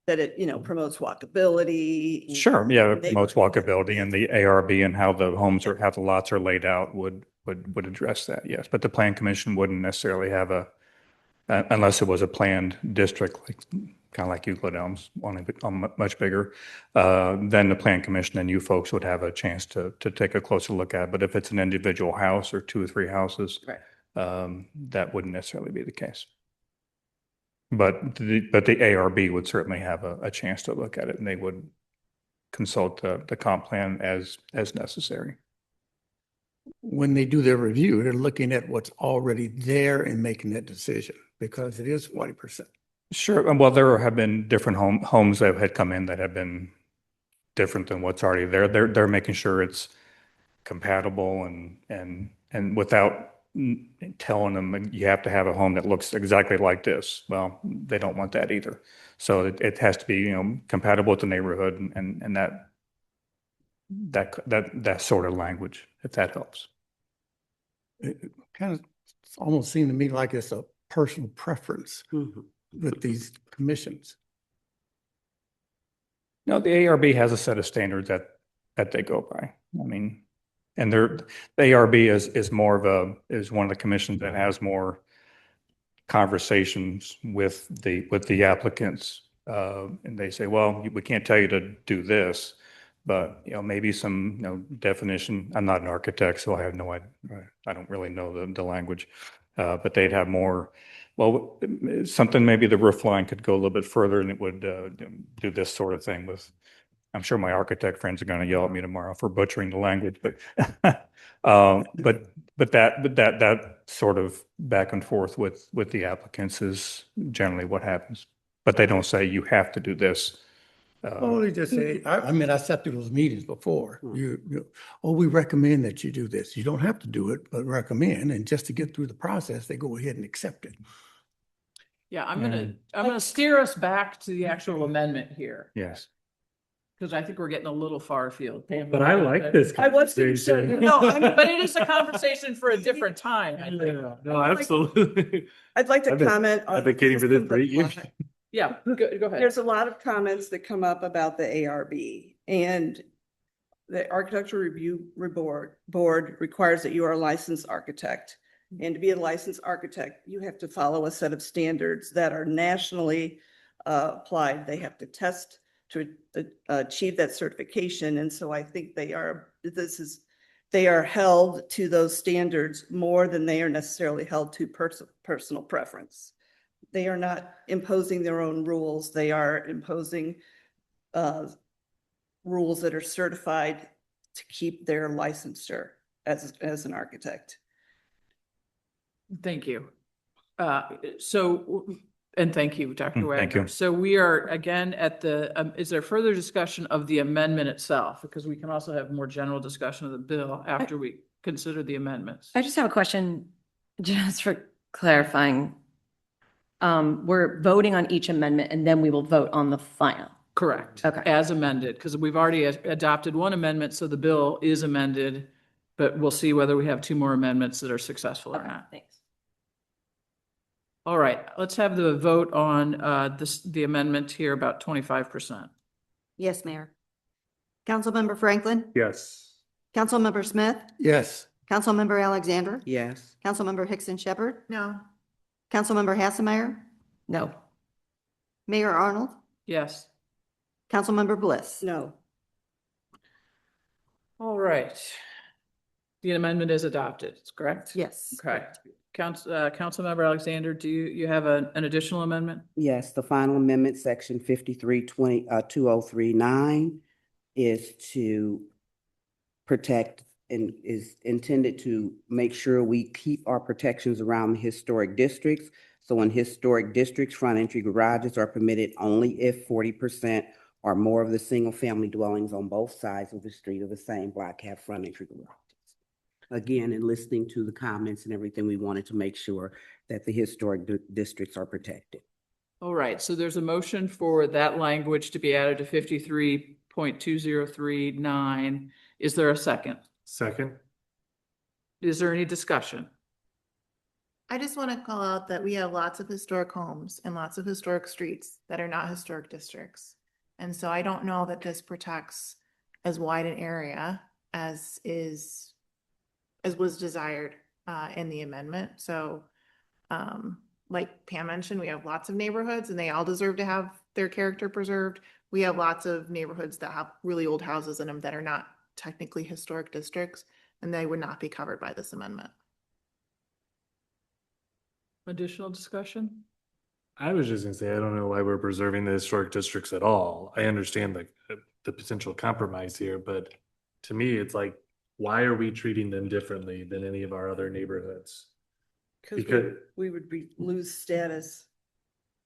That it, promotes walkability. sure, yeah, it promotes neighborhood. walkability, and the ARB and how the homes are, how the lots are laid out would address that, yes. But the plan commission wouldn't necessarily have unless it was a planned district, like, kind of like Euclid Elms, only much bigger, then the plan commission and you folks would have a chance to take a closer look at it. But if it's an individual house or 2 or 3 houses, Right. that wouldn't necessarily be the case. But the ARB would certainly have a chance to look at it, and they would consult the comp plan as necessary. When they do their review, they're looking at what's already there and making that decision, because it is 40%. Sure. Well, there have been different homes that had come in that have been different than what's already there. They're making sure it's compatible and without telling them you have to have a home that looks exactly like this. Well, they don't want that either. So it has to be, compatible with the neighborhood and that sort of language, if that helps. It kind of almost seemed to me like it's a personal preference with these commissions. No, the ARB has a set of standards that they go by. I mean, and the ARB is one of the commissions that has more conversations with the applicants. And they say, well, we can't tell you to do this, but maybe some definition. I'm not an architect, so I have no idea. I don't really know the language, but they'd have more. Well, something maybe the roof line could go a little bit further, and it would do this sort of thing with. I'm sure my architect friends are going to yell at me tomorrow for butchering the language, but that sort of back and forth with the applicants is generally what happens. But they don't say you have to do this. Oh, they just say, I mean, I sat through those meetings before. We recommend that you do this. You don't have to do it, but recommend. And just to get through the process, they go ahead and accept it. Yeah, I'm gonna steer us back to the actual amendment here, Yes. because I think we're getting a little far afield. But I like this. I was thinking conversation. No, but it is a conversation for a different time, I think. Yeah, no, absolutely. I'd like to I've been comment on. advocating for this for 8 years. Yeah, go ahead. There's a lot of comments that come up about the ARB, and the Architectural Review Board requires that you are a licensed architect. And to be a licensed architect, you have to follow a set of standards that are nationally applied. They have to test to achieve that certification. And so I think they are held to those standards more than they are necessarily held to personal preference. They are not imposing their own rules. They are imposing rules that are certified to keep their licensure as an architect. Thank you. And thank you, Dr. Wagner. Thank you. So we are again at is there further discussion of the amendment itself? Because we can also have more general discussion of the bill after we consider the amendments. I just have a question, just for clarifying. We're voting on each amendment and then we will vote on the final. Correct. Okay. As amended, because we've already adopted one amendment, so the bill is amended, but we'll see whether we have 2 more amendments that are successful or not. Thanks. All right, let's have the vote on the amendment here about 25%. Yes, Mayor. Councilmember Franklin. Yes. Councilmember Smith. Yes. Councilmember Alexander. Yes. Councilmember Hickson Shepherd. No. Councilmember Hassemeyer. No. Mayor Arnold. Yes. Councilmember Bliss. No. All right. The amendment is adopted, correct? Yes. Okay. Councilmember Alexander, do you have an additional amendment? Yes, the final amendment, section 532039 is to protect and is intended to make sure we keep our protections around the historic districts. So in historic districts, front entry garages are permitted only if 40% or more of the single family dwellings on both sides of the street of the same block have front entry garages. Again, in listening to the comments and everything, we wanted to make sure that the historic districts are protected. All right, so there's a motion for that language to be added to 53 .2039. Is there a second? Second. Is there any discussion? I just want to call out that we have lots of historic homes and lots of historic streets that are not historic districts. And so I don't know that this protects as wide an area as was desired in the amendment. So like Pam mentioned, we have lots of neighborhoods and they all deserve to have their character preserved. We have lots of neighborhoods that have really old houses in them that are not technically historic districts, and they would not be covered by this amendment. Additional discussion? I was just gonna say, I don't know why we're preserving the historic districts at all. I understand the potential compromise here, but to me, it's like, why are we treating them differently than any of our other neighborhoods? Because we would lose status.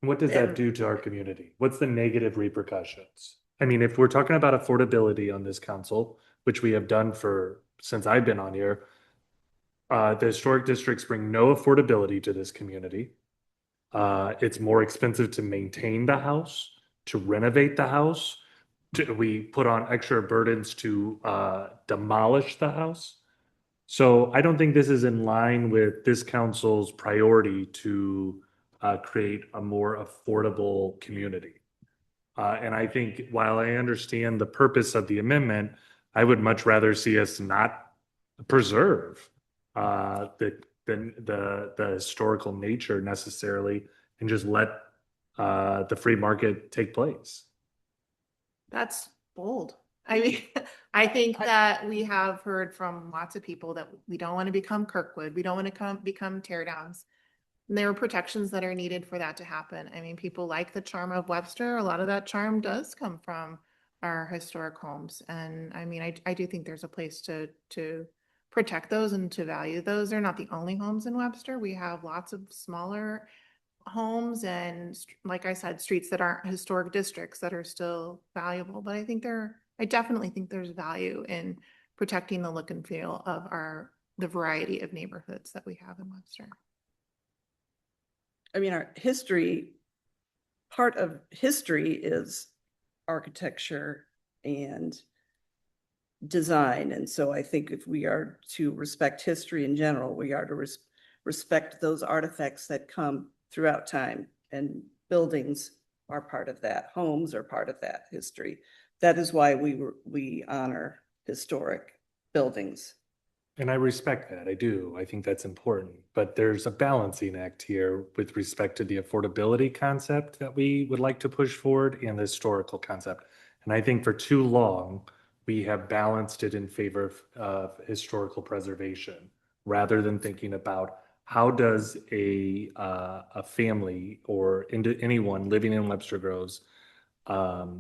what does that do to our community? What's the negative repercussions? I mean, if we're talking about affordability on this council, which we have done since I've been on here, the historic districts bring no affordability to this community. It's more expensive to maintain the house, to renovate the house. We put on extra burdens to demolish the house. So I don't think this is in line with this council's priority to create a more affordable community. And I think while I understand the purpose of the amendment, I would much rather see us not preserve the historical nature necessarily and just let the free market take place. That's bold. I mean, I think that we have heard from lots of people that we don't want to become Kirkwood. We don't want to become tear downs. And there are protections that are needed for that to happen. I mean, people like the charm of Webster. A lot of that charm does come from our historic homes. And I mean, I do think there's a place to protect those and to value those. They're not the only homes in Webster. We have lots of smaller homes and, like I said, streets that aren't historic districts that are still valuable. But I definitely think there's value in protecting the look and feel of the variety of neighborhoods that we have in Webster. I mean, part of history is architecture and design. And so I think if we are to respect history in general, we are to respect those artifacts that come throughout time, and buildings are part of that. Homes are part of that history. That is why we honor historic buildings. And I respect that. I do. I think that's important. But there's a balancing act here with respect to the affordability concept that we would like to push forward and the historical concept. And I think for too long, we have balanced it in favor of historical preservation rather than thinking about how does a family or anyone living in Webster Groves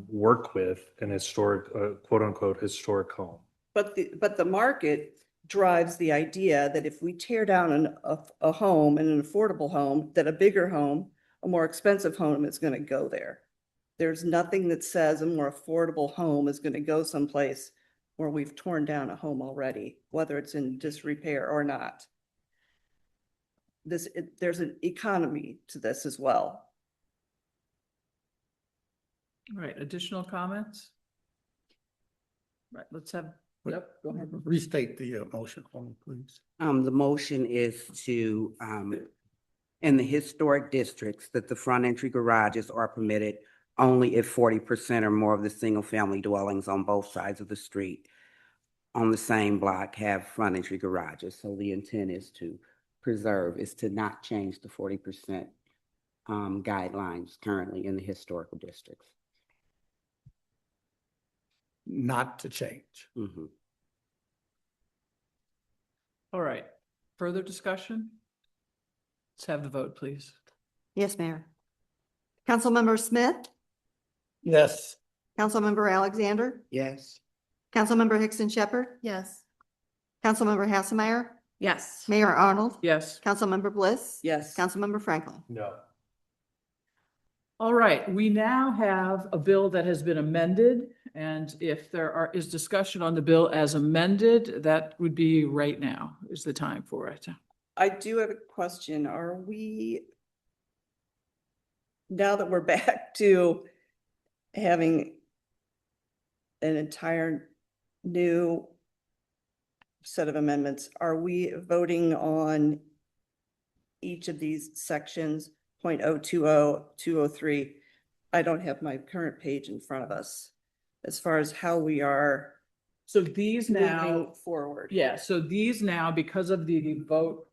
work with an historic, quote unquote, historic home. But the market drives the idea that if we tear down a home and an affordable home, that a bigger home, a more expensive home is going to go there. There's nothing that says a more affordable home is going to go someplace where we've torn down a home already, whether it's in disrepair or not. There's an economy to this as well. All right, additional comments? Right, let's have, yep, go ahead. Restate the motion for me, please. The motion is to, in the historic districts, that the front entry garages are permitted only if 40% or more of the single-family dwellings on both sides of the street on the same block have front entry garages. So the intent is to not change the 40% guidelines currently in the historical districts. Not to change. Mm-hmm. All right, further discussion? Let's have the vote, please. Yes, Mayor. Councilmember Smith, Yes. Councilmember Alexander, Yes. Councilmember Hickson Shepherd, Yes. Councilmember Hassemeyer, Yes. Mayor Arnold, Yes. Councilmember Bliss, Yes. Councilmember Franklin. No. All right, we now have a bill that has been amended, and if there is discussion on the bill as amended, that would be right now is the time for it. I do have a question. Are we, now that we're back to having an entire new set of amendments, are we voting on each of these sections, 0.020, 203? I don't have my current page in front of us as far as how we are So these now, moving forward. yeah, so these now, because of the vote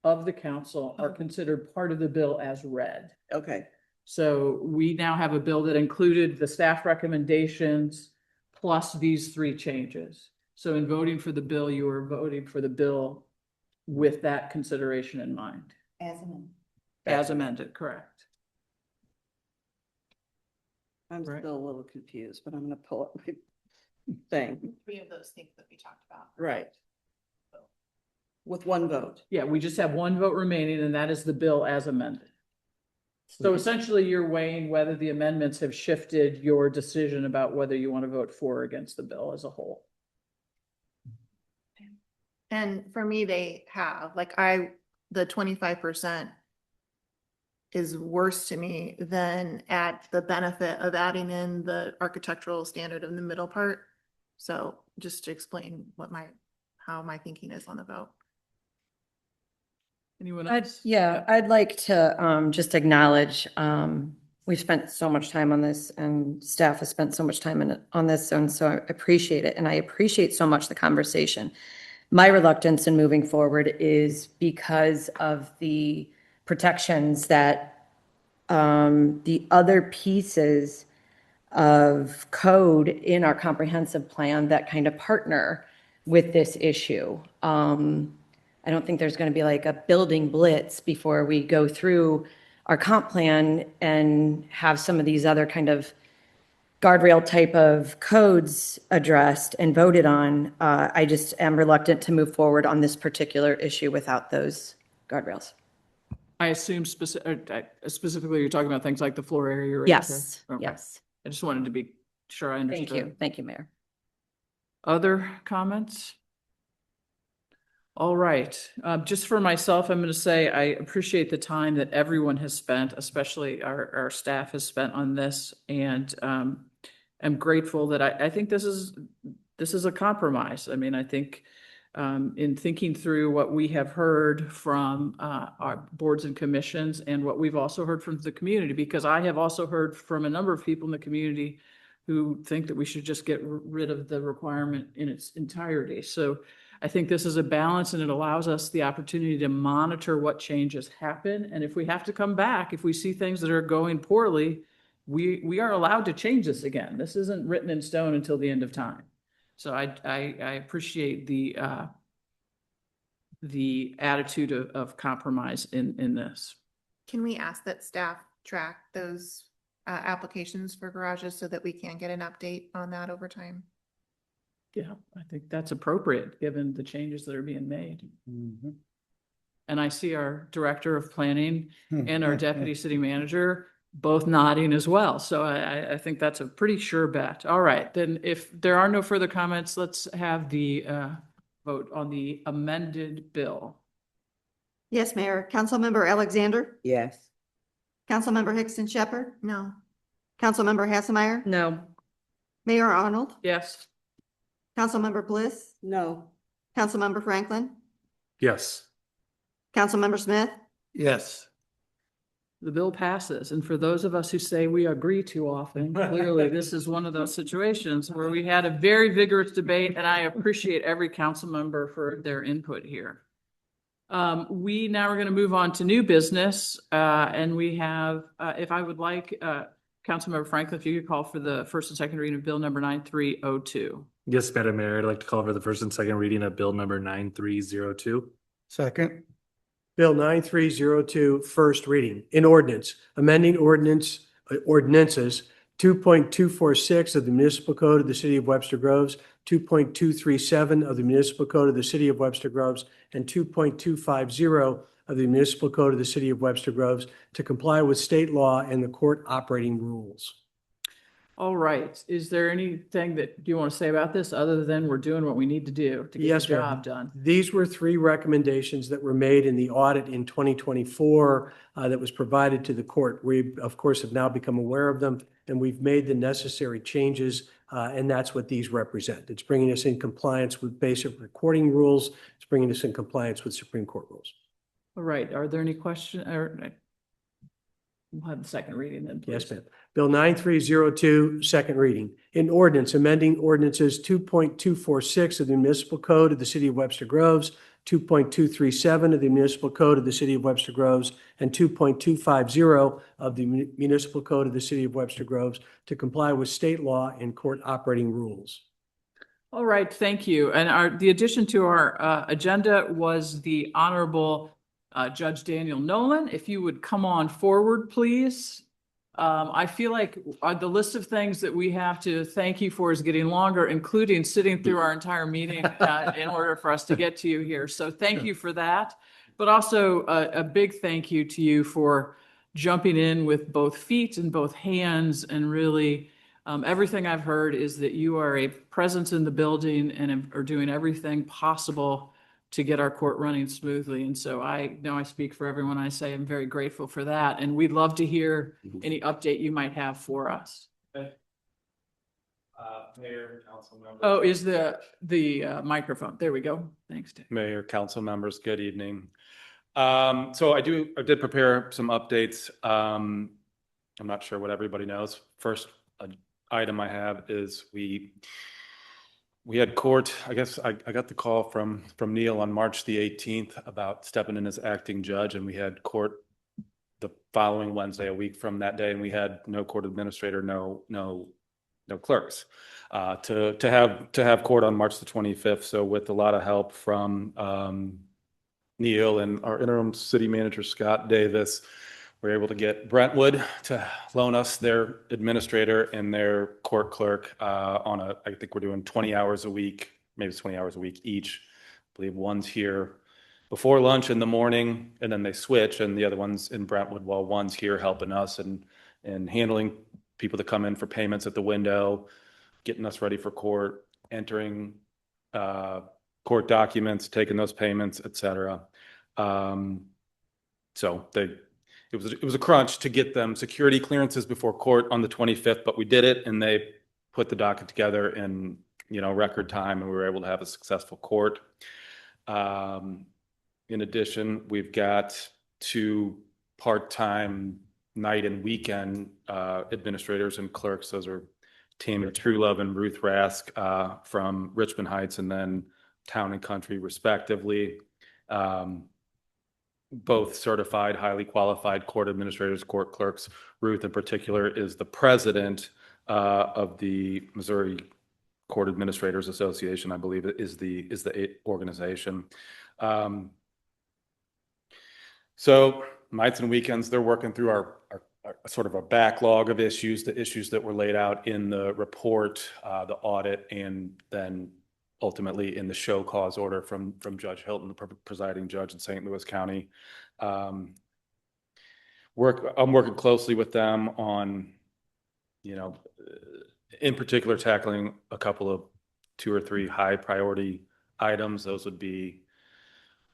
of the council, are considered part of the bill as read. Okay, So we now have a bill that included the staff recommendations plus these three changes. So in voting for the bill, you were voting for the bill with that consideration in mind. As amended, correct. I'm Right. still a little confused, but I'm gonna pull up my thing. 3 of those things that we talked about. Right. With one vote. Yeah, we just have one vote remaining, and that is the bill as amended. So essentially, you're weighing whether the amendments have shifted your decision about whether you want to vote for or against the bill as a whole. And for me, they have, like, the 25% is worse to me than at the benefit of adding in the architectural standard in the middle part. So just to explain how my thinking is on the vote. Anyone I'd, else? yeah, I'd like to just acknowledge, we've spent so much time on this and staff has spent so much time on this. And so I appreciate it. And I appreciate so much the conversation. My reluctance in moving forward is because of the protections that the other pieces of code in our comprehensive plan that kind of partner with this issue. I don't think there's going to be like a building blitz before we go through our comp plan and have some of these other kind of guardrail type of codes addressed and voted on. I just am reluctant to move forward on this particular issue without those guardrails. I assume specifically you're talking about things like the floor area. Yes, Okay. yes. I just wanted to be sure I understood. Thank you. Thank you, Mayor. Other comments? All right, just for myself, I'm going to say I appreciate the time that everyone has spent, especially our staff has spent on this, and I'm grateful that I think this is a compromise. I mean, I think in thinking through what we have heard from our boards and commissions and what we've also heard from the community, because I have also heard from a number of people in the community who think that we should just get rid of the requirement in its entirety. So I think this is a balance, and it allows us the opportunity to monitor what changes happen. And if we have to come back, if we see things that are going poorly, we are allowed to change this again. This isn't written in stone until the end of time. So I appreciate the attitude of compromise in this. Can we ask that staff track those applications for garages so that we can get an update on that over time? Yeah, I think that's appropriate, given the changes that are being made. And I see our director of planning and our deputy city manager both nodding as well. So I think that's a pretty sure bet. All right, then if there are no further comments, let's have the vote on the amended bill. Yes, Mayor. Councilmember Alexander? Yes. Councilmember Hickson Shepherd? No. Councilmember Hassemeyer? No. Mayor Arnold? Yes. Councilmember Bliss? No. Councilmember Franklin? Yes. Councilmember Smith? Yes. The bill passes. And for those of us who say we agree too often, clearly this is one of those situations where we had a very vigorous debate, and I appreciate every council member for their input here. We now are going to move on to new business, and we have, if I would like, Councilmember Franklin, if you could call for the first and second reading of Bill number 9302. Yes, Madam Mayor, I'd like to call for the first and second reading of Bill number 9302. Second. Bill 9302, first reading. In ordinance, amending ordinances 2.246 of the Municipal Code of the City of Webster Groves, 2.237 of the Municipal Code of the City of Webster Groves, and 2.250 of the Municipal Code of the City of Webster Groves to comply with state law and the court operating rules. All right. Is there anything that you want to say about this other than we're doing what we need to do to get Yes, the Mayor. job done? These were 3 recommendations that were made in the audit in 2024 that was provided to the court. We, of course, have now become aware of them, and we've made the necessary changes And that's what these represent. It's bringing us in compliance with basic recording rules. It's bringing us in compliance with Supreme Court rules. All right, are there any questions or we'll have the second reading then, please. Yes, ma'am. Bill 9302, second reading. An ordinance amending ordinances 2.246 of the Municipal Code of the City of Webster Groves, 2.237 of the Municipal Code of the City of Webster Groves, and 2.250 of the Municipal Code of the City of Webster Groves to comply with state law and court operating rules. All right, thank you. And the addition to our agenda was the Honorable Judge Daniel Nolan. If you would come on forward, please. I feel like the list of things that we have to thank you for is getting longer, including sitting through our entire meeting in order for us to get to you here. So thank you for that. But also a big thank you to you for jumping in with both feet and both hands, and really everything I've heard is that you are a presence in the building and are doing everything possible to get our court running smoothly. And so I know I speak for everyone. I say I'm very grateful for that. And we'd love to hear any update you might have for us. Mayor, council members. Oh, is the microphone. There we go. Thanks, Dave. Mayor, council members, good evening. So I did prepare some updates. I'm not sure what everybody knows. First item I have is we had court. I guess I got the call from Neil on March the 18th about stepping in as acting judge, and we had court the following Wednesday, a week from that day, and we had no court administrator, no clerks to have court on March the 25th. So with a lot of help from Neil and our interim city manager Scott Davis, we're able to get Brentwood to loan us their administrator and their court clerk I think we're doing 20 hours a week, maybe it's 20 hours a week each. I believe one's here before lunch in the morning, and then they switch, and the other one's in Brentwood while one's here helping us and handling people that come in for payments at the window, getting us ready for court, entering court documents, taking those payments, etc. So it was a crunch to get them security clearances before court on the 25th, but we did it, and they put the docket together in record time, and we were able to have a successful court. In addition, we've got 2 part-time night and weekend administrators and clerks. Those are Tammy Truelove and Ruth Rask from Richmond Heights, and then Town and Country, respectively. Both certified, highly qualified court administrators, court clerks. Ruth, in particular, is the president of the Missouri Court Administrators Association, I believe is the organization. So nights and weekends, they're working through our sort of a backlog of issues, the issues that were laid out in the report, the audit, and then ultimately in the show cause order from Judge Hilton, the presiding judge in St. Louis County. I'm working closely with them on, in particular, tackling a couple of 2 or 3 high priority items. Those would be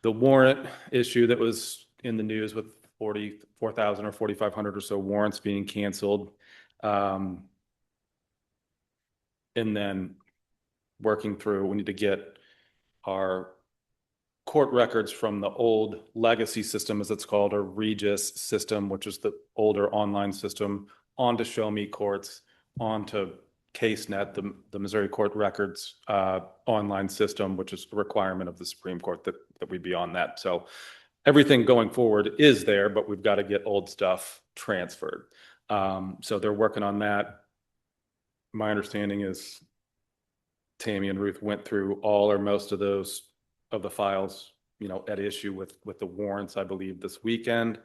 the warrant issue that was in the news with 44,000 or 4,500 or so warrants being canceled. And then working through, we need to get our court records from the old legacy system, as it's called, or Regis system, which is the older online system, onto Show Me Courts, onto CaseNet, the Missouri Court Records online system, which is a requirement of the Supreme Court that we be on that. So everything going forward is there, but we've got to get old stuff transferred. So they're working on that. My understanding is Tammy and Ruth went through all or most of those of the files, at issue with the warrants, I believe, this weekend.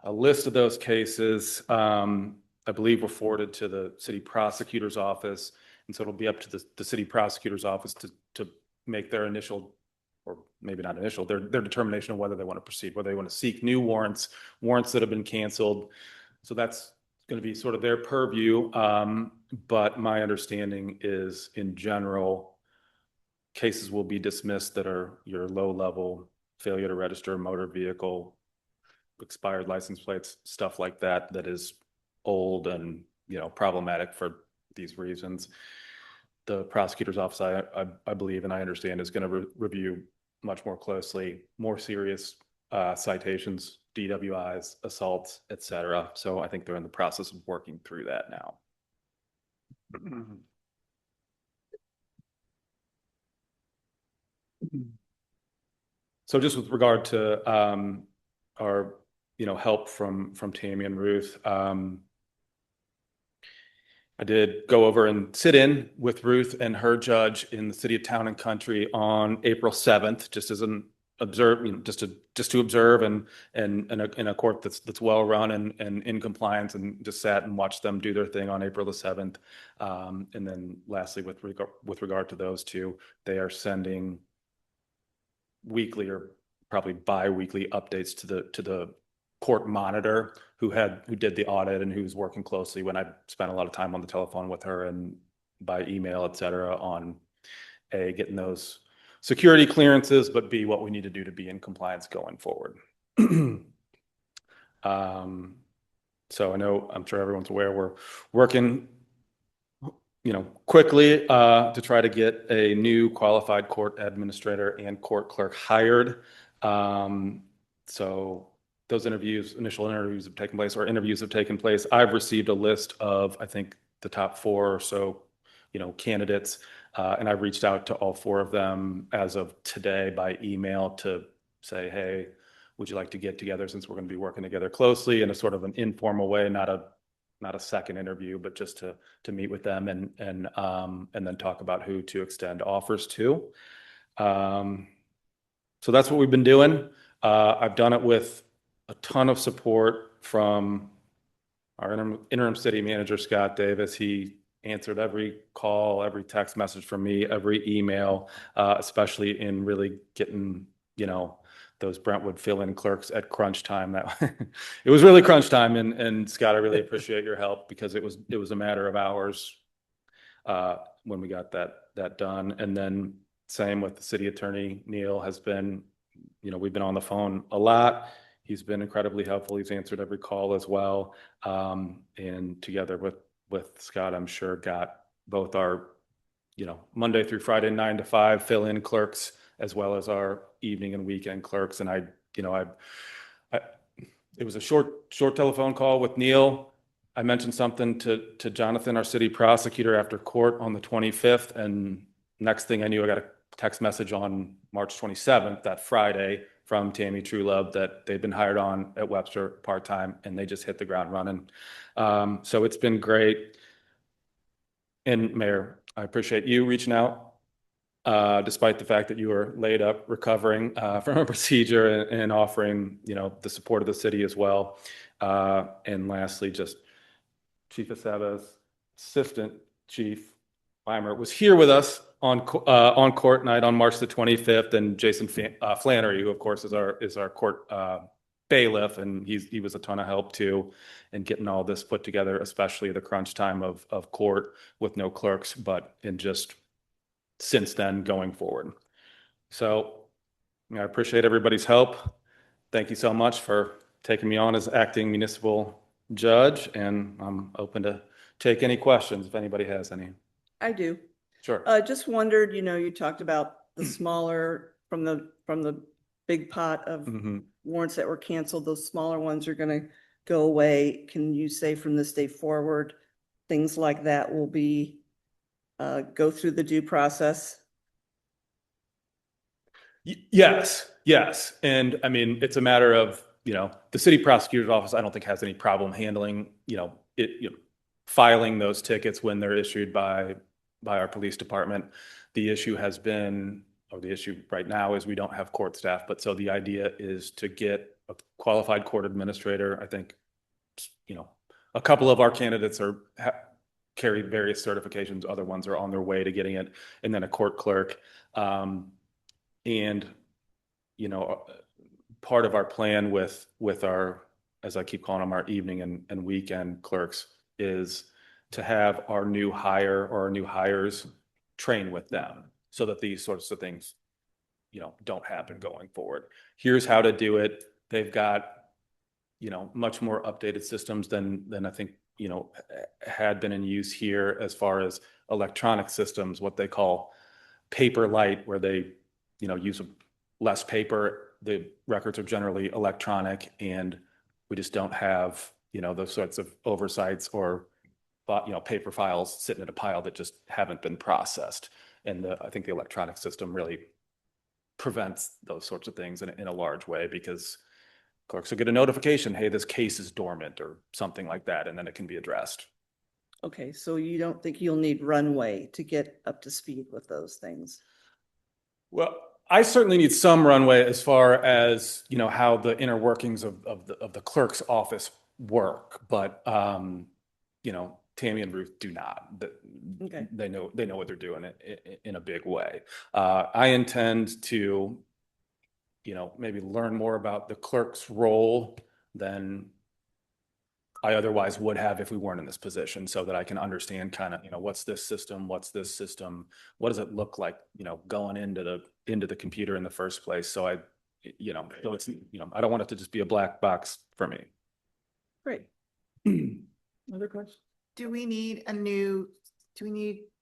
A list of those cases, I believe, were forwarded to the city prosecutor's office, and so it'll be up to the city prosecutor's office to make their initial, or maybe not initial, their determination of whether they want to proceed, whether they want to seek new warrants that have been canceled. So that's going to be sort of their purview. But my understanding is, in general, cases will be dismissed that are your low-level failure to register a motor vehicle, expired license plates, stuff like that is old and problematic for these reasons. The prosecutor's office, I believe, and I understand, is going to review much more closely, more serious citations, DWIs, assaults, etc. So I think they're in the process of working through that now. So just with regard to our, help from Tammy and Ruth, I did go over and sit in with Ruth and her judge in the city of Town and Country on April 7th, just as an observe, just to observe and in a court that's well run and in compliance, and just sat and watched them do their thing on April the 7th. And then lastly, with regard to those two, they are sending weekly or probably bi-weekly updates to the court monitor who did the audit and who's working closely when I spent a lot of time on the telephone with her and by email, et cetera, on A, getting those security clearances, but B, what we need to do to be in compliance going forward. So I'm sure everyone's aware, we're working quickly to try to get a new qualified court administrator and court clerk hired. So those initial interviews have taken place, or interviews have taken place. I've received a list of, I think, the top 4 or so, candidates, and I've reached out to all 4 of them as of today by email to say, hey, would you like to get together, since we're going to be working together closely in a sort of an informal way, not a second interview, but just to meet with them and then talk about who to extend offers to. So that's what we've been doing. I've done it with a ton of support from our interim city manager, Scott Davis. He answered every call, every text message from me, every email, especially in really getting, those Brentwood fill-in clerks at crunch time. It was really crunch time, and Scott, I really appreciate your help, because it was a matter of hours when we got that done. And then same with the city attorney. Neil has been, we've been on the phone a lot. He's been incredibly helpful. He's answered every call as well. And together with Scott, I'm sure got both our, Monday through Friday, 9 to 5 fill-in clerks, as well as our evening and weekend clerks. And it was a short telephone call with Neil. I mentioned something to Jonathan, our city prosecutor, after court on the 25th. And next thing I knew, I got a text message on March 27th, that Friday, from Tammy Truelove that they've been hired on at Webster part-time, and they just hit the ground running. So it's been great. And Mayor, I appreciate you reaching out, despite the fact that you were laid up recovering from a procedure, and offering, the support of the city as well. And lastly, just Chief Aceves, Assistant Chief Weimer was here with us on court night on March the 25th, and Jason Flannery, who of course is our court bailiff, and he was a ton of help too in getting all this put together, especially the crunch time of court with no clerks, but in just since then going forward. So I appreciate everybody's help. Thank you so much for taking me on as acting municipal judge, and I'm open to take any questions if anybody has any. I do. Sure. Just wondered, you talked about the smaller from the big pot of warrants that were canceled. Those smaller ones are going to go away. Can you say from this day forward, things like that will be go through the due process? Yes. And I mean, it's a matter of, the city prosecutor's office, I don't think has any problem handling, filing those tickets when they're issued by our police department. The issue right now is we don't have court staff, but so the idea is to get a qualified court administrator. I think, a couple of our candidates carry various certifications. Other ones are on their way to getting it, and then a court clerk. And, part of our plan with our, as I keep calling them, our evening and weekend clerks, is to have our new hire or our new hires train with them, so that these sorts of things, don't happen going forward. Here's how to do it. They've got, much more updated systems than I think had been in use here as far as electronic systems, what they call paper light, where they, use less paper. The records are generally electronic, and we just don't have, those sorts of oversights or, paper files sitting in a pile that just haven't been processed. And I think the electronic system really prevents those sorts of things in a large way, because clerks will get a notification, hey, this case is dormant or something like that, and then it can be addressed. Okay, so you don't think you'll need runway to get up to speed with those things? Well, I certainly need some runway as far as, how the inner workings of the clerk's office work, but Tammy and Ruth do not. Okay. They know what they're doing in a big way. I intend to, maybe learn more about the clerk's role than I otherwise would have if we weren't in this position, so that I can understand kind of, what's this system? What does it look like, going into the computer in the first place? So so it's, I don't want it to just be a black box for me. Great. Other questions? Do we need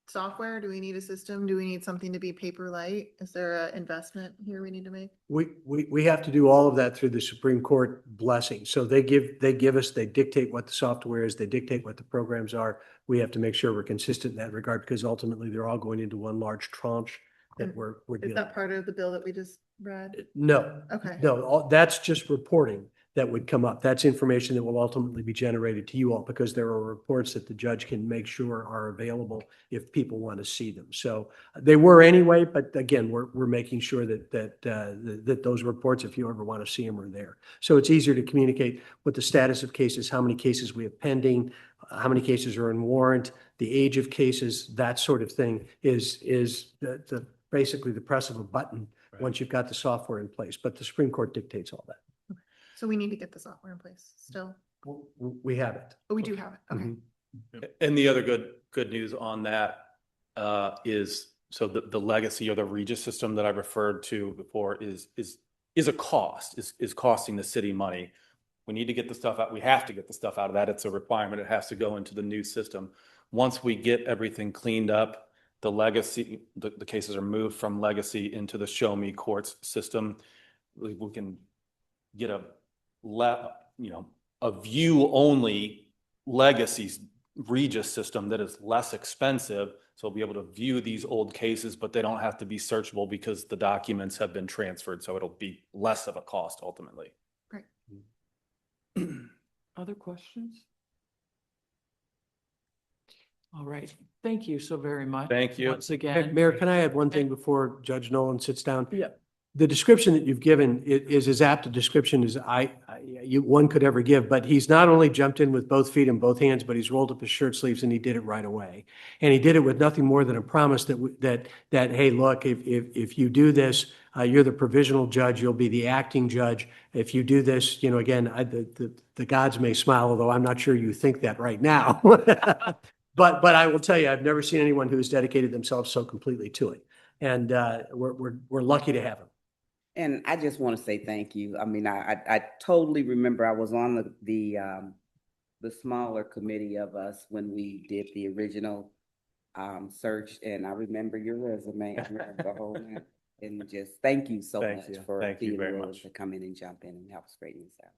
software? Do we need a system? Do we need something to be paper light? Is there an investment here we need to make? We have to do all of that through the Supreme Court blessing. So they dictate what the software is, they dictate what the programs are. We have to make sure we're consistent in that regard, because ultimately they're all going into one large tranche that we're Is dealing. that part of the bill that we just read? No. Okay. No, that's just reporting that would come up. That's information that will ultimately be generated to you all, because there are reports that the judge can make sure are available if people want to see them. So they were anyway, but again, we're making sure that those reports, if you ever want to see them, are there. So it's easier to communicate what the status of cases, how many cases we have pending, how many cases are in warrant, the age of cases, that sort of thing is basically the press of a button once you've got the software in place. But the Supreme Court dictates all that. So we need to get the software in place still. We have it. Oh, we do have it. Okay. And the other good news on that is, so the legacy or the Regis system that I referred to before is a cost, is costing the city money. We need to get the stuff out. We have to get the stuff out of that. It's a requirement. It has to go into the new system. Once we get everything cleaned up, the legacy, the cases are moved from legacy into the Show Me Courts system. We can get a view only legacy Regis system that is less expensive. So we'll be able to view these old cases, but they don't have to be searchable because the documents have been transferred. So it'll be less of a cost ultimately. Great. Other questions? All right. Thank you so very much. Thank you. Once again. Mayor, can I add one thing before Judge Nolan sits down? Yeah. The description that you've given is as apt a description as one could ever give, but he's not only jumped in with both feet and both hands, but he's rolled up his shirt sleeves and he did it right away. And he did it with nothing more than a promise that hey, look, if you do this, you're the provisional judge, you'll be the acting judge. If you do this, again, the gods may smile, although I'm not sure you think that right now. But I will tell you, I've never seen anyone who's dedicated themselves so completely to it. And we're lucky to have him. And I just want to say thank you. I mean, I totally remember I was on the smaller committee of us when we did the original search, and I remember your resume. I remember the whole thing. And just thank you so much for being willing to come in and jump in and help straighten this out.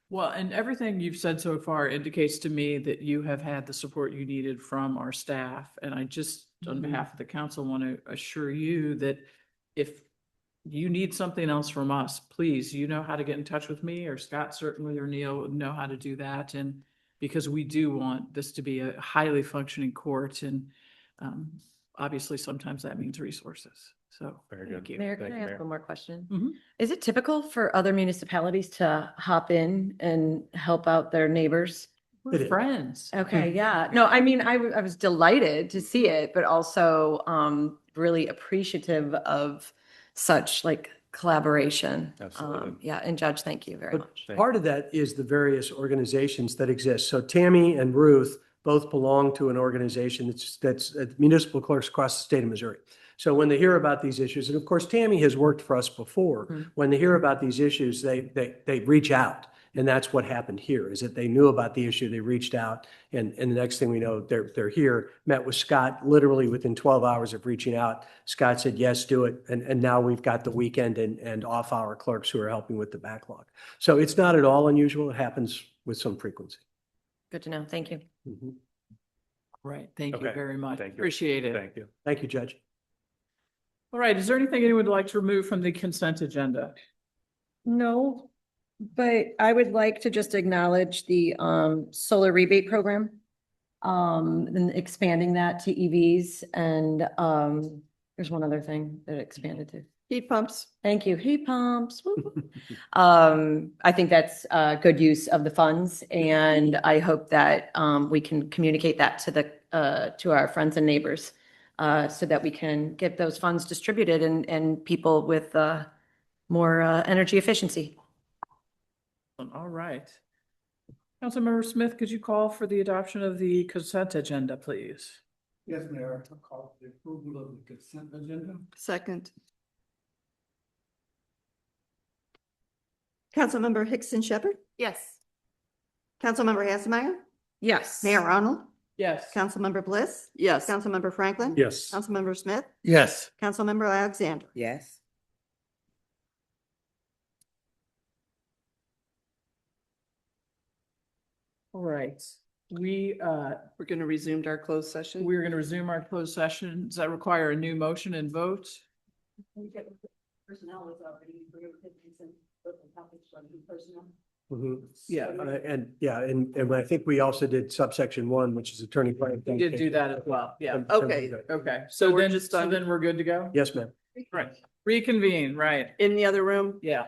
Well, and everything you've said so far indicates to me that you have had the support you needed from our staff. And I just, on behalf of the council, want to assure you that if you need something else from us, please, you know how to get in touch with me, or Scott certainly, or Neil know how to do that. And because we do want this to be a highly functioning court, and obviously sometimes that means resources. So very good. Mayor, can I ask one more question? Mm-hmm. Is it typical for other municipalities to hop in and help out their neighbors? We're friends. Okay, yeah. No, I mean, I was delighted to see it, but also really appreciative of such collaboration. Absolutely. Yeah, and Judge, thank you very But much. part of that is the various organizations that exist. So Tammy and Ruth both belong to an organization that's municipal clerks across the state of Missouri. So when they hear about these issues, and of course Tammy has worked for us before, when they hear about these issues, they reach out And that's what happened here, is that they knew about the issue, they reached out, and the next thing we know, they're here, met with Scott literally within 12 hours of reaching out. Scott said, yes, do it. And now we've got the weekend and off-hour clerks who are helping with the backlog. So it's not at all unusual. It happens with some frequency. Good to know. Thank you. Mhm. Right, thank you Okay, very much. thank you. Appreciate it. Thank you. Thank you, Judge. All right, is there anything anyone would like to remove from the consent agenda? No, but I would like to just acknowledge the solar rebate program. And expanding that to EVs and there's one other thing that it expanded to. Heat pumps. Thank you, heat pumps. Woo. I think that's good use of the funds and I hope that we can communicate that to our friends and neighbors so that we can get those funds distributed and people with more energy efficiency. All right. Councilmember Smith, could you call for the adoption of the consent agenda, please? Yes, Mayor, I call for the approval of the consent agenda. Second. Councilmember Hickson Shepherd, Yes. Councilmember Hasselmeyer, Yes. Mayor Arnold, Yes. Councilmember Bliss, Yes. Councilmember Franklin. Yes. Councilmember Smith, Yes. Councilmember Alexander. Yes. All right. We're going to resume our closed session. going to resume our closed session. Does that require a new motion and vote? Personnel was already. Mhm. Yeah. And I think we also did subsection 1, which is attorney-client. We did do that as well. Yeah. Okay. Okay. So we're then, just so on- then we're good to go? Yes, ma'am. Right. Reconvene, right. In the other room? Yeah.